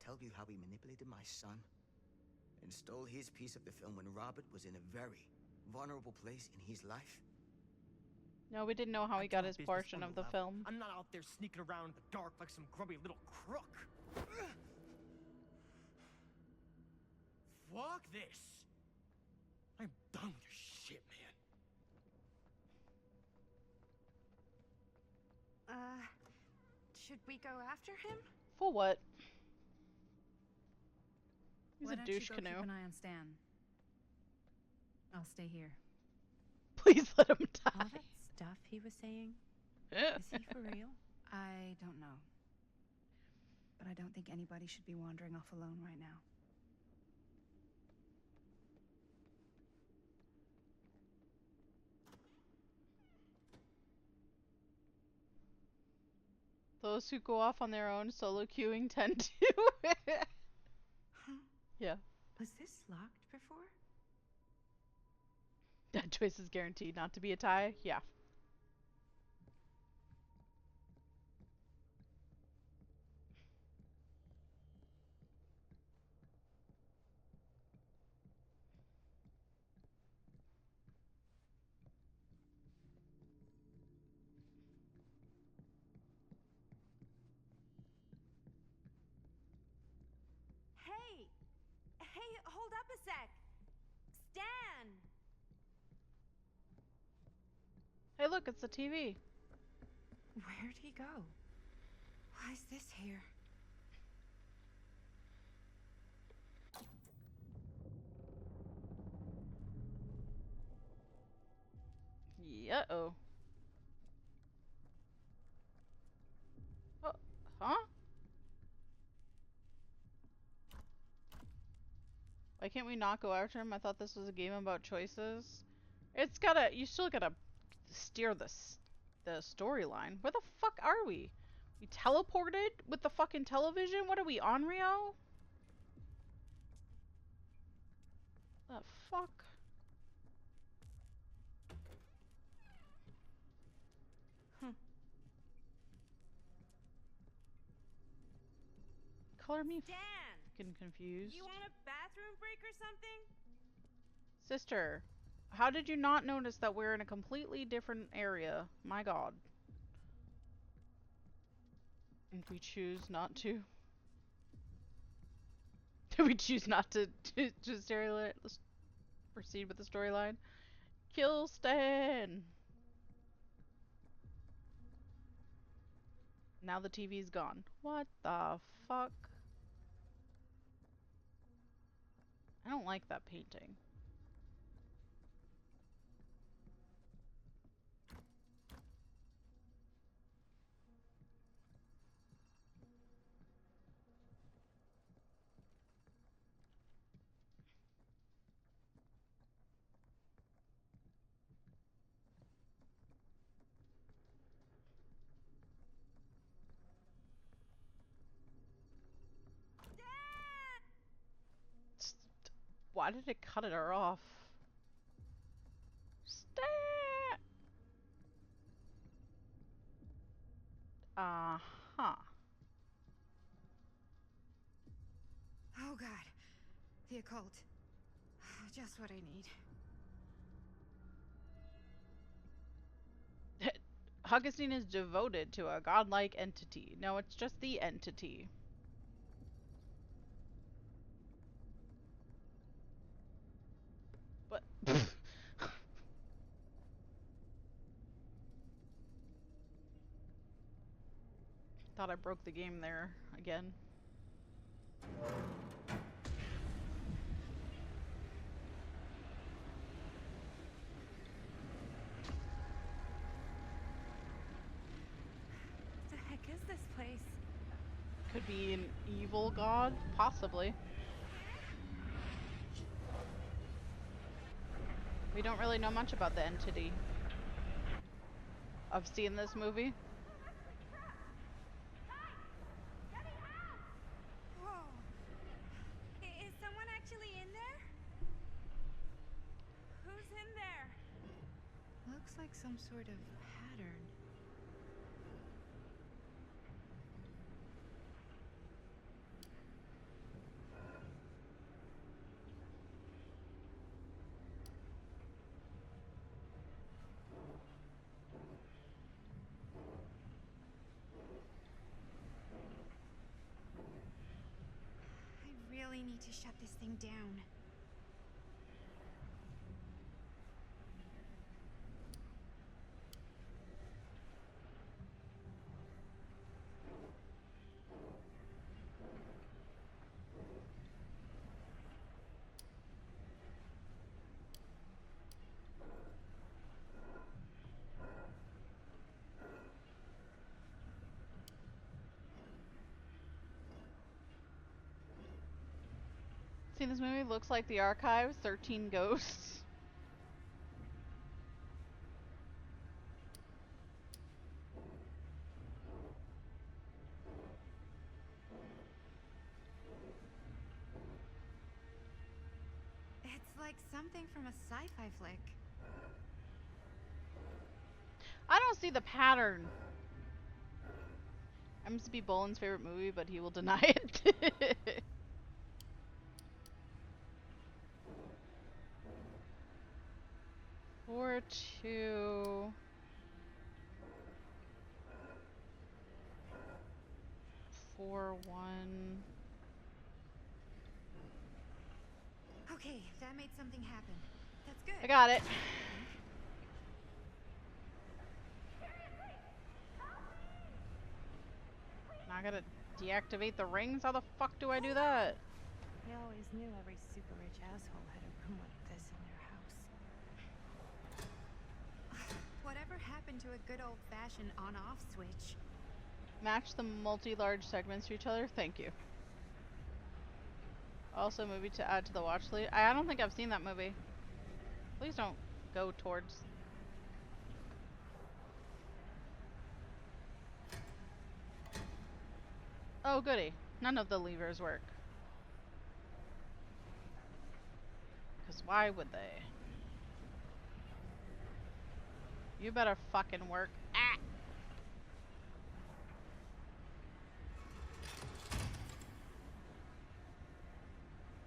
tell you how he manipulated my son and stole his piece of the film when Robert was in a very vulnerable place in his life? No, we didn't know how he got his portion of the film. I'm not out there sneaking around in the dark like some grubby little crook. Fuck this. I'm done with your shit, man. Should we go after him? For what? He's Why a don't douche you go canoe. keep an eye on Stan? I'll stay here. Please let him All die. that stuff he was saying? Is he for real? I don't know. But I don't think anybody should be wandering off alone right now. Those who go off on their own solo queuing tend to. Huh? Yeah. Was this locked before? That choice is guaranteed not to be a tie. Yeah. Hey! Hey, hold up a sec! Stan! Hey, look, it's the TV. Where'd he go? Why is this here? Yeah. Oh. Oh. Huh? Why can't we not go after him? I thought this was a game about choices. It's gotta. You still gotta steer the storyline. Where the fuck are we? We teleported with the fucking television? What are we, on Rio? The fuck? Huh. Color me Stan! fucking confused. You want a bathroom break or something? Sister, how did you not notice that we're in a completely different area? My god. And we choose not to. We choose not to proceed with the storyline. Kill Stan! Now the TV's gone. What the fuck? I don't like that painting. Why did it cut her off? Stan! Uh-huh. Oh god. The occult. Just what I need. Augustine is devoted to a godlike entity. No, it's just the entity. But thought I broke the game there again. What the heck is this place? Could be an evil god, possibly. We don't really know much about the entity. I've seen this movie. Whoa. Is someone actually in there? Who's in there? Looks like some sort of pattern. I really need to shut this thing down. See, this movie looks like The Archive, 13 Ghosts. like something from a sci-fi flick. I don't see the pattern. I must be Boland's favorite movie, but he will deny it. 4-2. 4-1. Okay, that made something happen. That's good. I got it. Now I gotta deactivate the rings? How the fuck do I do that? I always knew every super rich asshole had a room like this in their house. Whatever happened to a good old-fashioned on-off switch? Match the multi-large segments to each other? Thank you. Also, movie to add to the watch list. I don't think I've seen that movie. Please don't go towards... Oh, goody. None of the levers work. Because why would they? You better fucking work. Ah!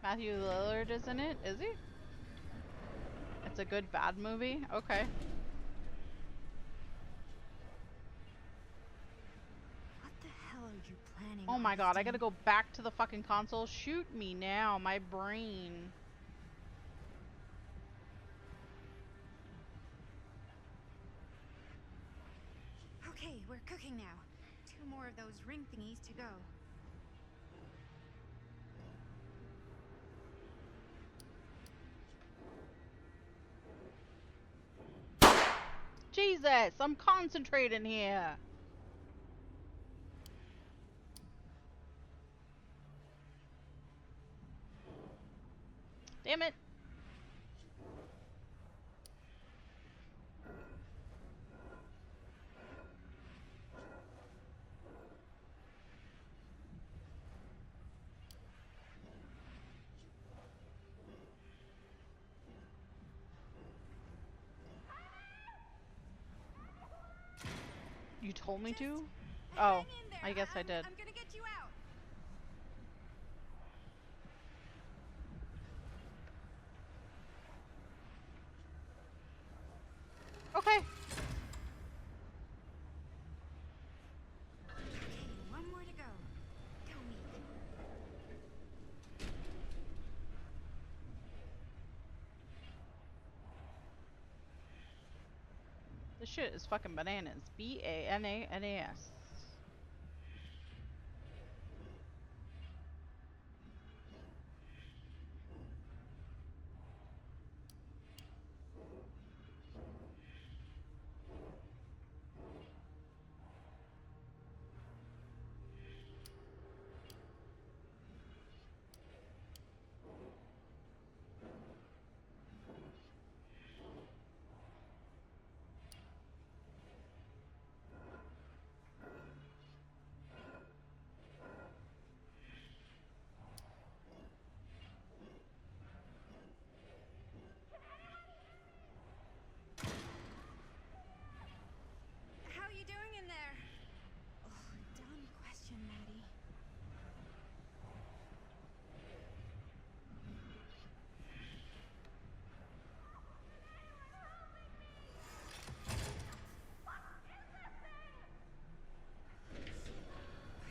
Matthew Lillard is in it? Is he? It's a good bad movie? Okay. What the hell are you planning? Oh my god, I gotta go back to the fucking console. Shoot me now, my brain. Okay, we're cooking now. 2 more of those ring thingies to go. Jesus, I'm concentrating here. Damn it. You told me to? Oh, I guess I did. I'm gonna get you out. Okay. Okay, 1 more to go. Go me. This shit is fucking bananas. B-A-N-A-N-A-S. How you doing in there? Oh, dumb question, Maddie. Why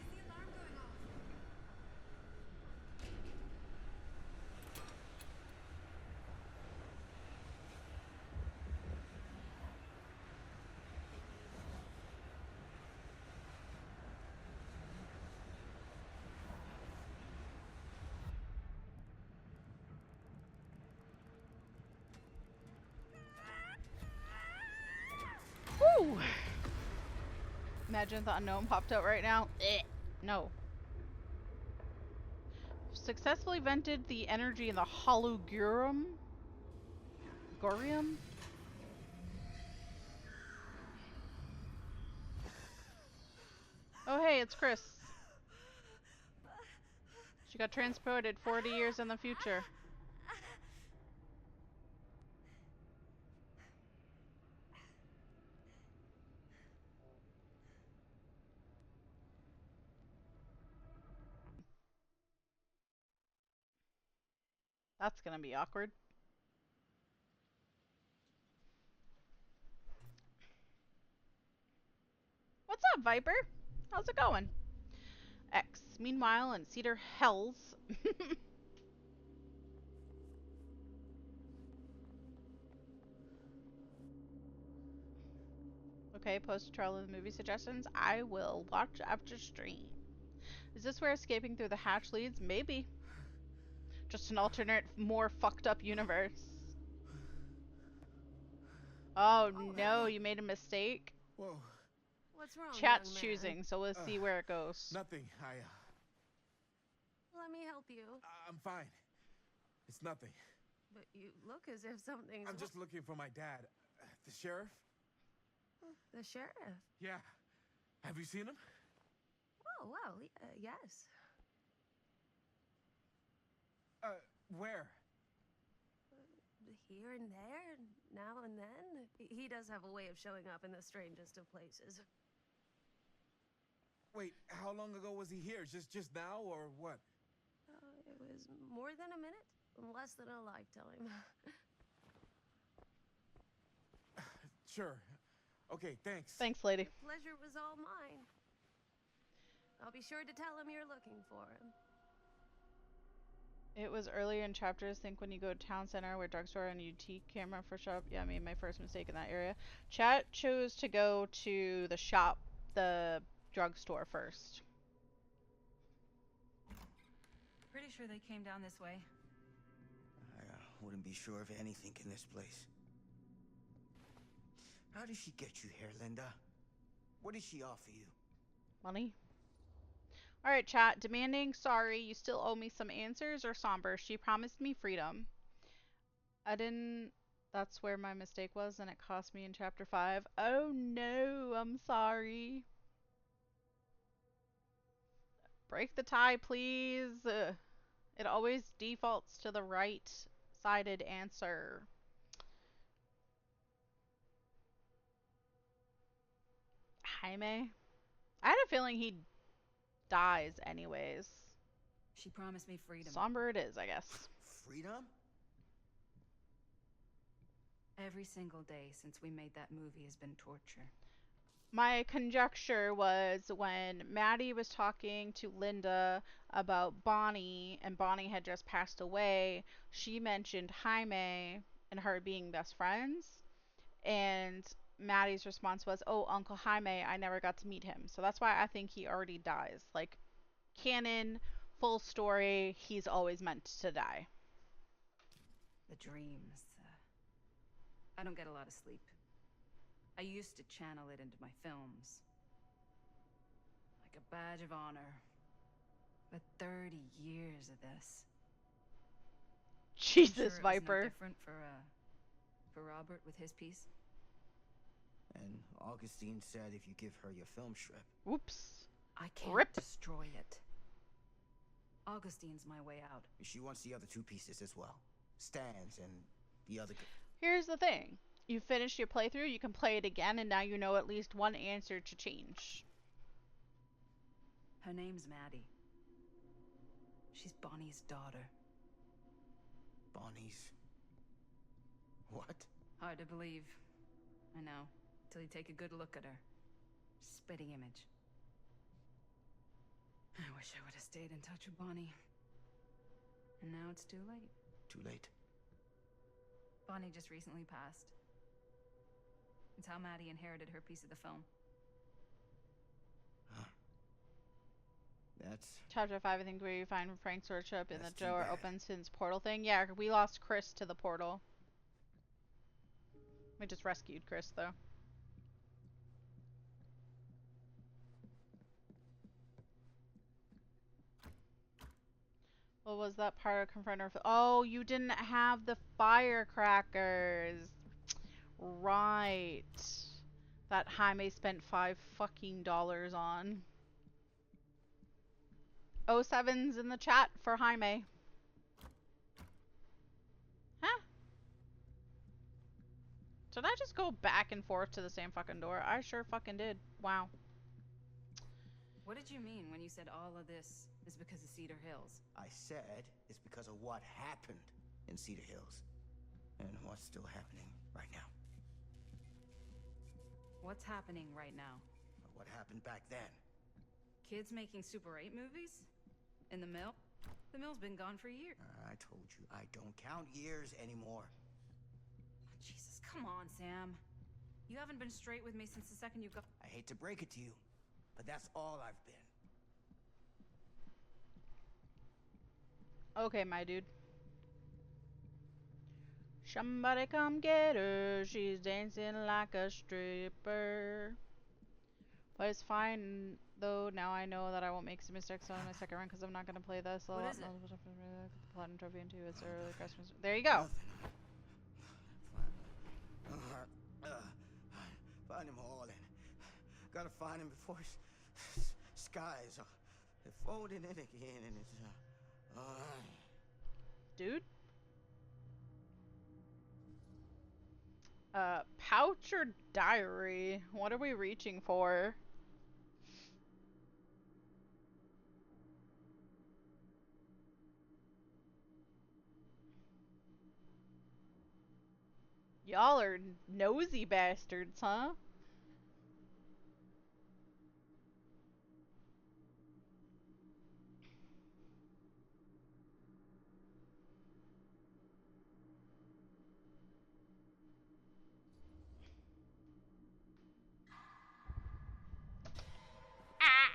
is the alarm going off? Woo! Imagine if the unknown popped out right now. Eh. No. Successfully vented the energy in the hologurium. Gorium? Oh hey, it's Chris. She got transported 40 years in the future. That's gonna be awkward. What's up, Viper? How's it going? X. Meanwhile, in Cedar Hills. Okay, post a trailer of the movie suggestions. I will watch after stream. Is this where escaping through the hatch leads? Maybe. Just an alternate, more fucked up universe. Oh no, Hey. you made a mistake. Whoa. What's wrong, Chat's young man? choosing, so we'll see where it goes. Nothing. Let me help you. I'm fine. It's nothing. But you look as if something's... I'm just looking for my dad. The sheriff? The sheriff? Yeah. Have you seen him? Oh, well, yes. Where? Here and there, now and then. He does have a way of showing up in the strangest of places. Wait, how long ago was he here? Just now, or what? It was more than a minute, less than a lifetime. Sure. Okay, thanks. Thanks, lady. The pleasure was all mine. I'll be sure to tell him you're looking for him. It was earlier in chapters. Think when you go to town center where drugstore and UT camera for shop. Yeah, I made my first mistake in that area. Chat chose to go to the shop, the drugstore first. Pretty sure they came down this way. I wouldn't be sure of anything in this place. How did she get you here, Linda? What did she offer you? Money. Alright, chat. Demanding, sorry, you still owe me some answers, or somber. She promised me freedom. I didn't... That's where my mistake was, and it cost me in chapter 5. Oh no, I'm sorry. Break the tie, please. It always defaults to the right-sided answer. Jaime? I had a feeling he dies anyways. She promised me freedom. Somber it is, I guess. Freedom? Every single day since we made that movie has been torture. My conjecture was when Maddie was talking to Linda about Bonnie, and Bonnie had just passed away, she mentioned Jaime and her being best friends, and Maddie's response was, oh, Uncle Jaime, I never got to meet him. So that's why I think he already dies. Like, canon, full story, he's always meant to die. The dreams. I don't get a lot of sleep. I used to channel it into my films. Like a badge of honor. But 30 years of this. Jesus, I'm sure it was Viper. no different for Robert with his piece. And Augustine said if you give her your film strip. Whoops. I can't Rip. destroy it. Augustine's my way out. She wants the other two pieces as well. Stan's and the other... Here's the thing. You finish your playthrough, you can play it again, and now you know at least one answer to change. Her name's Maddie. She's Bonnie's daughter. Bonnie's... What? Hard to believe. I know. Till you take a good look at her. Spitting image. I wish I would have stayed in touch with Bonnie. And now it's too late. Too late. Bonnie just recently passed. It's how Maddie inherited her piece of the film. Huh. That's... Chapter 5, I think, where you find Frank's workshop and the That's too door bad. opens to his portal thing. Yeah, we lost Chris to the portal. We just rescued Chris, though. What was that part of confronter? Oh, you didn't have the firecrackers. Right. That Jaime spent $5 fucking on. 07's in the chat for Jaime. Huh? Did I just go back and forth to the same fucking door? I sure fucking did. Wow. What did you mean when you said all of this is because of Cedar Hills? I said it's because of what happened. in Cedar Hills, and what's still happening right now. What's happening right now? What happened back then? Kids making Super 8 movies? In the mill? The mill's been gone for years. I told you, I don't count years anymore. Jesus, come on, Sam. You haven't been straight with me since the second you got... I hate to break it to you, but that's all I've been. Okay, my dude. Somebody come get her. She's dancing like a stripper. But it's fine, though. Now I know that I won't make some mistakes on my second run because I'm not going to play this. What is it? The platinum trophy into its early Christmas. There you go. Find him all in. Gotta find him before skies they're folding in again, and it's Dude. Pouch or diary? What are we reaching for? Y'all are nosy bastards, huh? Ah!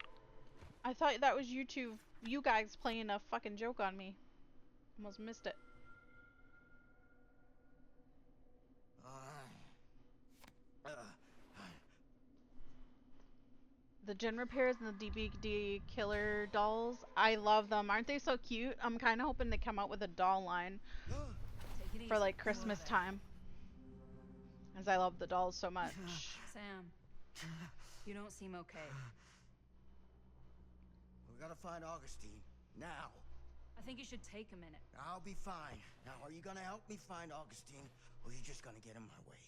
I thought that was you guys playing a fucking joke on me. Almost missed it. The Gen repairs and the DBD killer dolls. I love them. Aren't they so cute? I'm kind of hoping they come out with a doll line for like Christmas time. As I love the dolls so much. Sam, you don't seem okay. We gotta find Augustine now. I think you should take a minute. I'll be fine. Now, are you gonna help me find Augustine, or are you just gonna get in my way?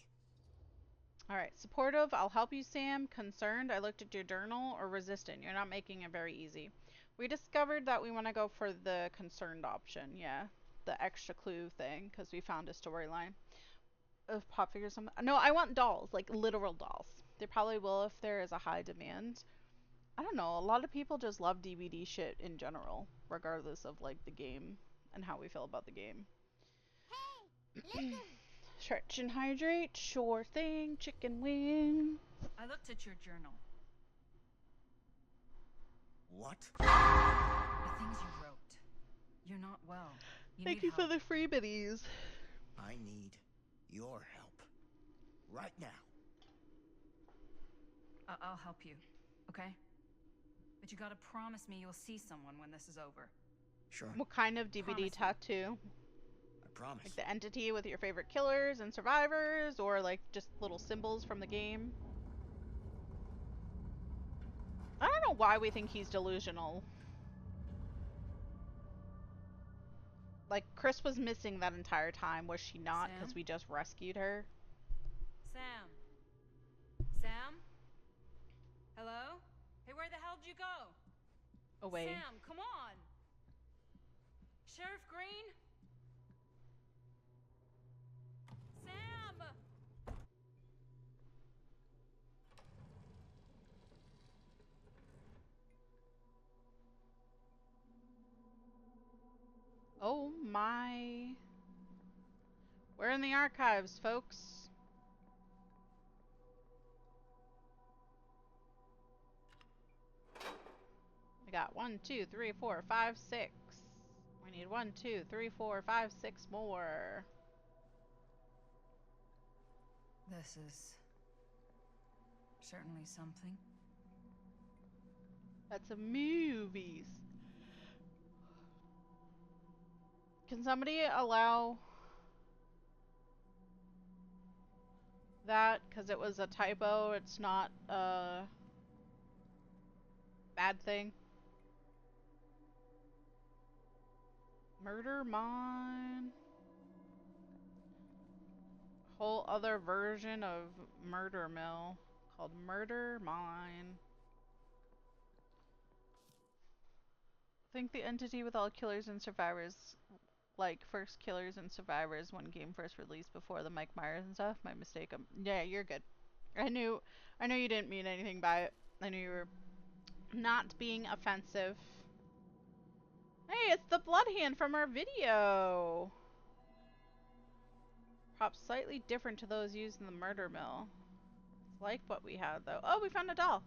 Alright, supportive, I'll help you, Sam. Concerned, I looked at your journal. Or resistant, you're not making it very easy. We discovered that we want to go for the concerned option, yeah. The extra clue thing, because we found a storyline. Of pop figures, something. No, I want dolls, like literal dolls. They probably will if there is a high demand. I don't know, a lot of people just love DVD shit in general, regardless of like the game and how we feel about the game. Hey, stretch and hydrate, sure thing, chicken wing. I looked at your journal. What? The things you wrote. You're not well. Thank you for the free biddies. I need your help. Right now. I'll help you, okay? But you gotta promise me you'll see someone when this is over. Sure. What kind of DVD tattoo? I promise. Like the entity with your favorite killers and survivors, or like just little symbols from the game? I don't know why we think he's delusional. Like, Chris was missing that entire time, was she not? Because we just rescued her. Sam? Sam? Hello? Hey, where the hell did you go? Away. Sam, come on! Sheriff Green? Sam! Oh my. We're in the archives, folks. We got 1, 2, 3, 4, 5, 6. We need 1, 2, 3, 4, 5, 6 more. This is certainly something. That's a movies. Can somebody allow that? Because it was a typo. It's not a bad thing. Murder Mine. Whole other version of Murder Mill called Murder Mine. Think the entity with all killers and survivors like First Killers and Survivors when game first released before the Mike Myers and stuff. My mistake. Yeah, you're good. I knew you didn't mean anything by it. I knew you were not being offensive. Hey, it's the blood hand from our video. Props slightly different to those used in the murder mill. It's like what we had though. Oh, we found a doll.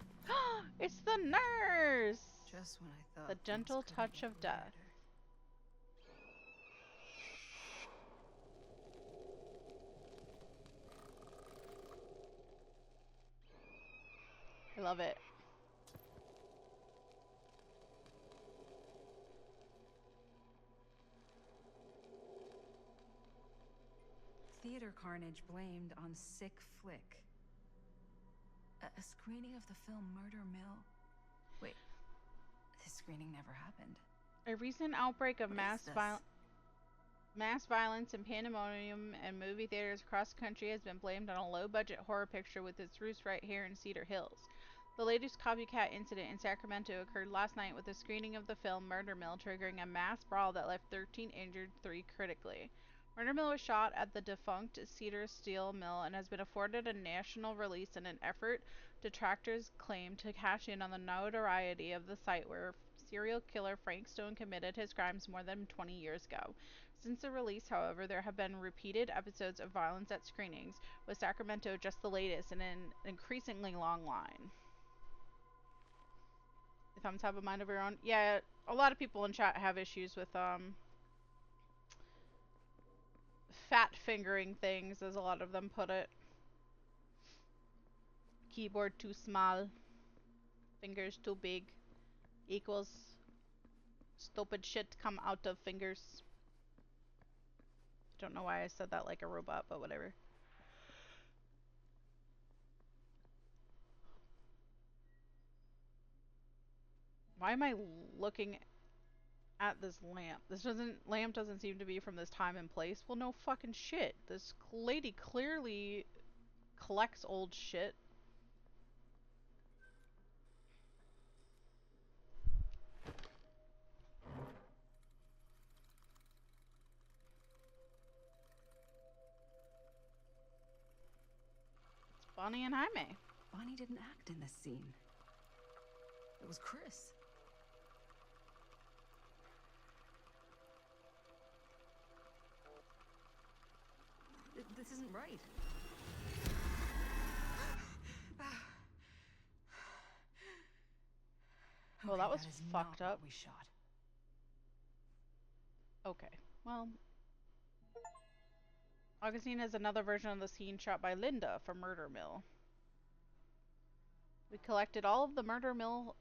It's the nurse. Just when I thought The gentle things couldn't touch get of death. weirder. I love it. Theater carnage blamed on sick flick. A screening of the film Murder Mill. Wait, this screening never happened. A recent outbreak of What mass is this? violence and pandemonium in movie theaters across the country has been blamed on a low-budget horror picture with its roots right here in Cedar Hills. The latest copycat incident in Sacramento occurred last night with a screening of the film Murder Mill, triggering a mass brawl that left 13 injured, 3 critically. Murder Mill was shot at the defunct Cedar Steel Mill and has been afforded a national release in an effort, detractors claim, to cash in on the notoriety of the site where serial killer Frank Stone committed his crimes more than 20 years ago. Since the release, however, there have been repeated episodes of violence at screenings, with Sacramento just the latest in an increasingly long line. If I'm top of mind of your own, yeah, a lot of people in chat have issues with fat fingering things, as a lot of them put it. Keyboard too small, fingers too big, equals stupid shit come out of fingers. Don't know why I said that like a robot, but whatever. Why am I looking at this lamp? Lamp doesn't seem to be from this time and place. Well, no fucking shit. This lady clearly collects old shit. It's Bonnie and Jaime. Bonnie didn't act in this scene. It was Chris. This isn't right. Well, that was is fucked not what up. we shot. Okay, well. Augustine has another version of the scene shot by Linda for Murder Mill. We collected all of the Murder Mill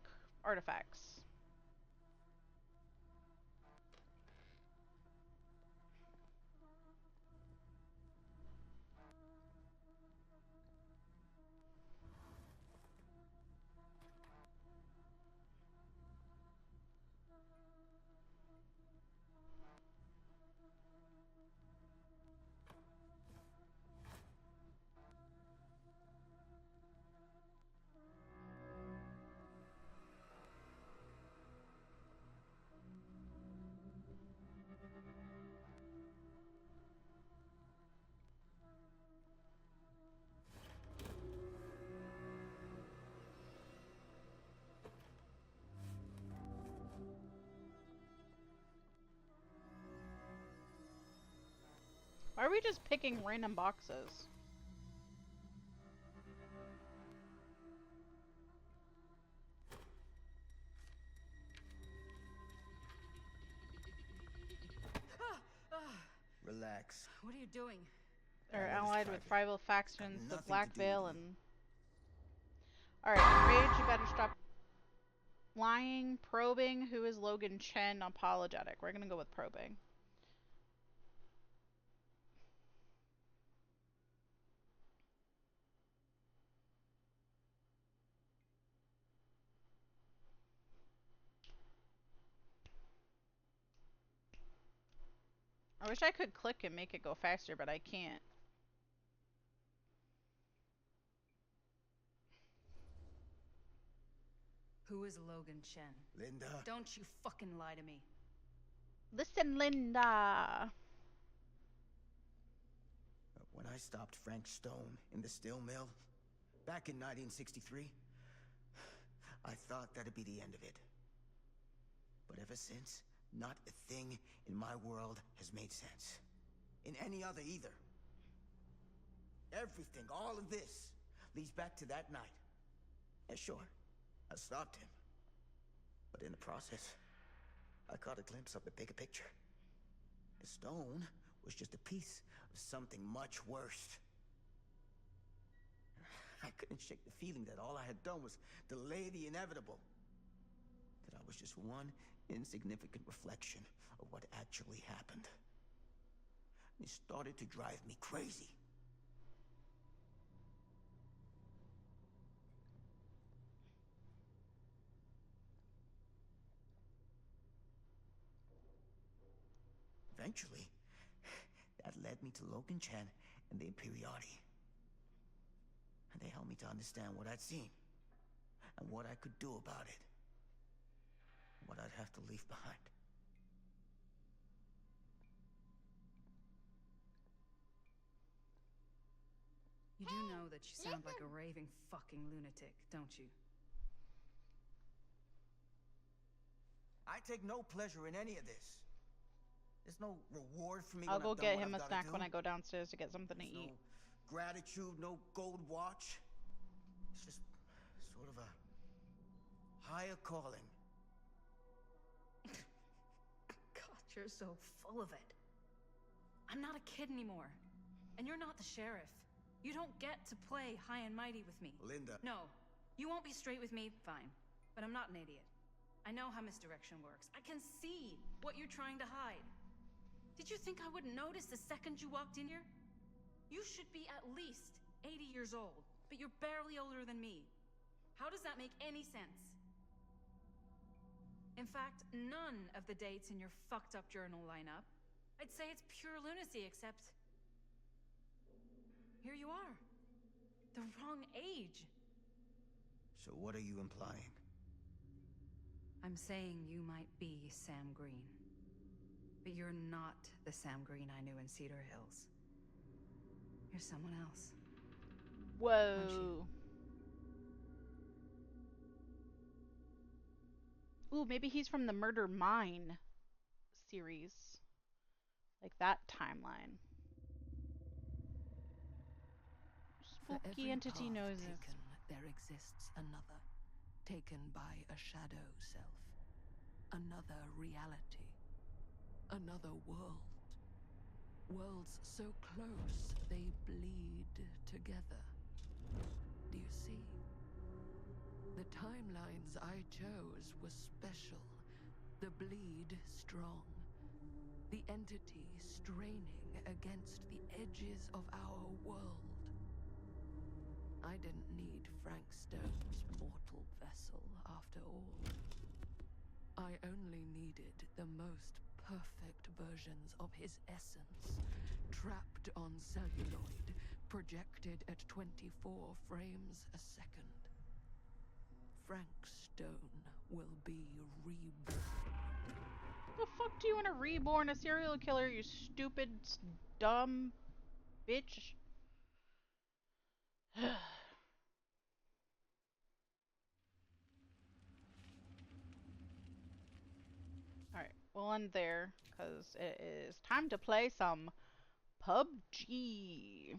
artifacts. Why are we just picking random boxes? Relax. What are you doing? They're That is allied with private. rival factions, Got the nothing Black to do with Veil, you. and... Alright, Rage, you better stop lying. Probing, who is Logan Chen? Apologetic. We're gonna go with probing. I wish I could click and make it go faster, but I can't. Who is Logan Chen? Linda. Don't you fucking lie to me. Listen, Linda. When I stopped Frank Stone in the steel mill back in 1963, I thought that'd be the end of it. But ever since, not a thing in my world has made sense. In any other either. Everything, all of this, leads back to that night. And sure, I stopped him. But in the process, I caught a glimpse of the bigger picture. The stone was just a piece of something much worse. I couldn't shake the feeling that all I had done was delay the inevitable. That I was just one insignificant reflection of what actually happened. It started to drive me crazy. Eventually, that led me to Logan Chen and the Imperiati. And they helped me to understand what I'd seen, and what I could do about it. What I'd have to leave behind. You do know that you sound like a raving fucking lunatic, don't you? I take no pleasure in any of this. There's no reward for me I'll when go I've done get what him I've a gotta snack do. when I go downstairs to get something to There's eat. no gratitude, no gold watch. It's just sort of a higher calling. God, you're so full of it. I'm not a kid anymore. And you're not the sheriff. You don't get to play high and mighty with me. Linda. No. You won't be straight with me, fine. But I'm not an idiot. I know how misdirection works. I can see what you're trying to hide. Did you think I wouldn't notice the second you walked in here? You should be at least 80 years old, but you're barely older than me. How does that make any sense? In fact, none of the dates in your fucked up journal line up. I'd say it's pure lunacy, except here you are. The wrong age. So what are you implying? I'm saying you might be Sam Green. But you're not the Sam Green I knew in Cedar Hills. You're someone else. Whoa. Ooh, maybe he's from the Murder Mine series. Like that timeline. Spooky entity noses. Taken, there exists another, taken by a shadow self, another reality, another world. Worlds so close they bleed together. Do you see? The timelines I chose were special, the bleed strong, the entity straining against the edges of our world. I didn't need Frank Stone's mortal vessel, after all. I only needed the most perfect versions of his essence, trapped on celluloid, projected at 24 frames a second. Frank Stone will be reborn. The fuck do you want to reborn a serial killer, you stupid, dumb bitch? Alright, we'll end there, because it is time to play some PUBG.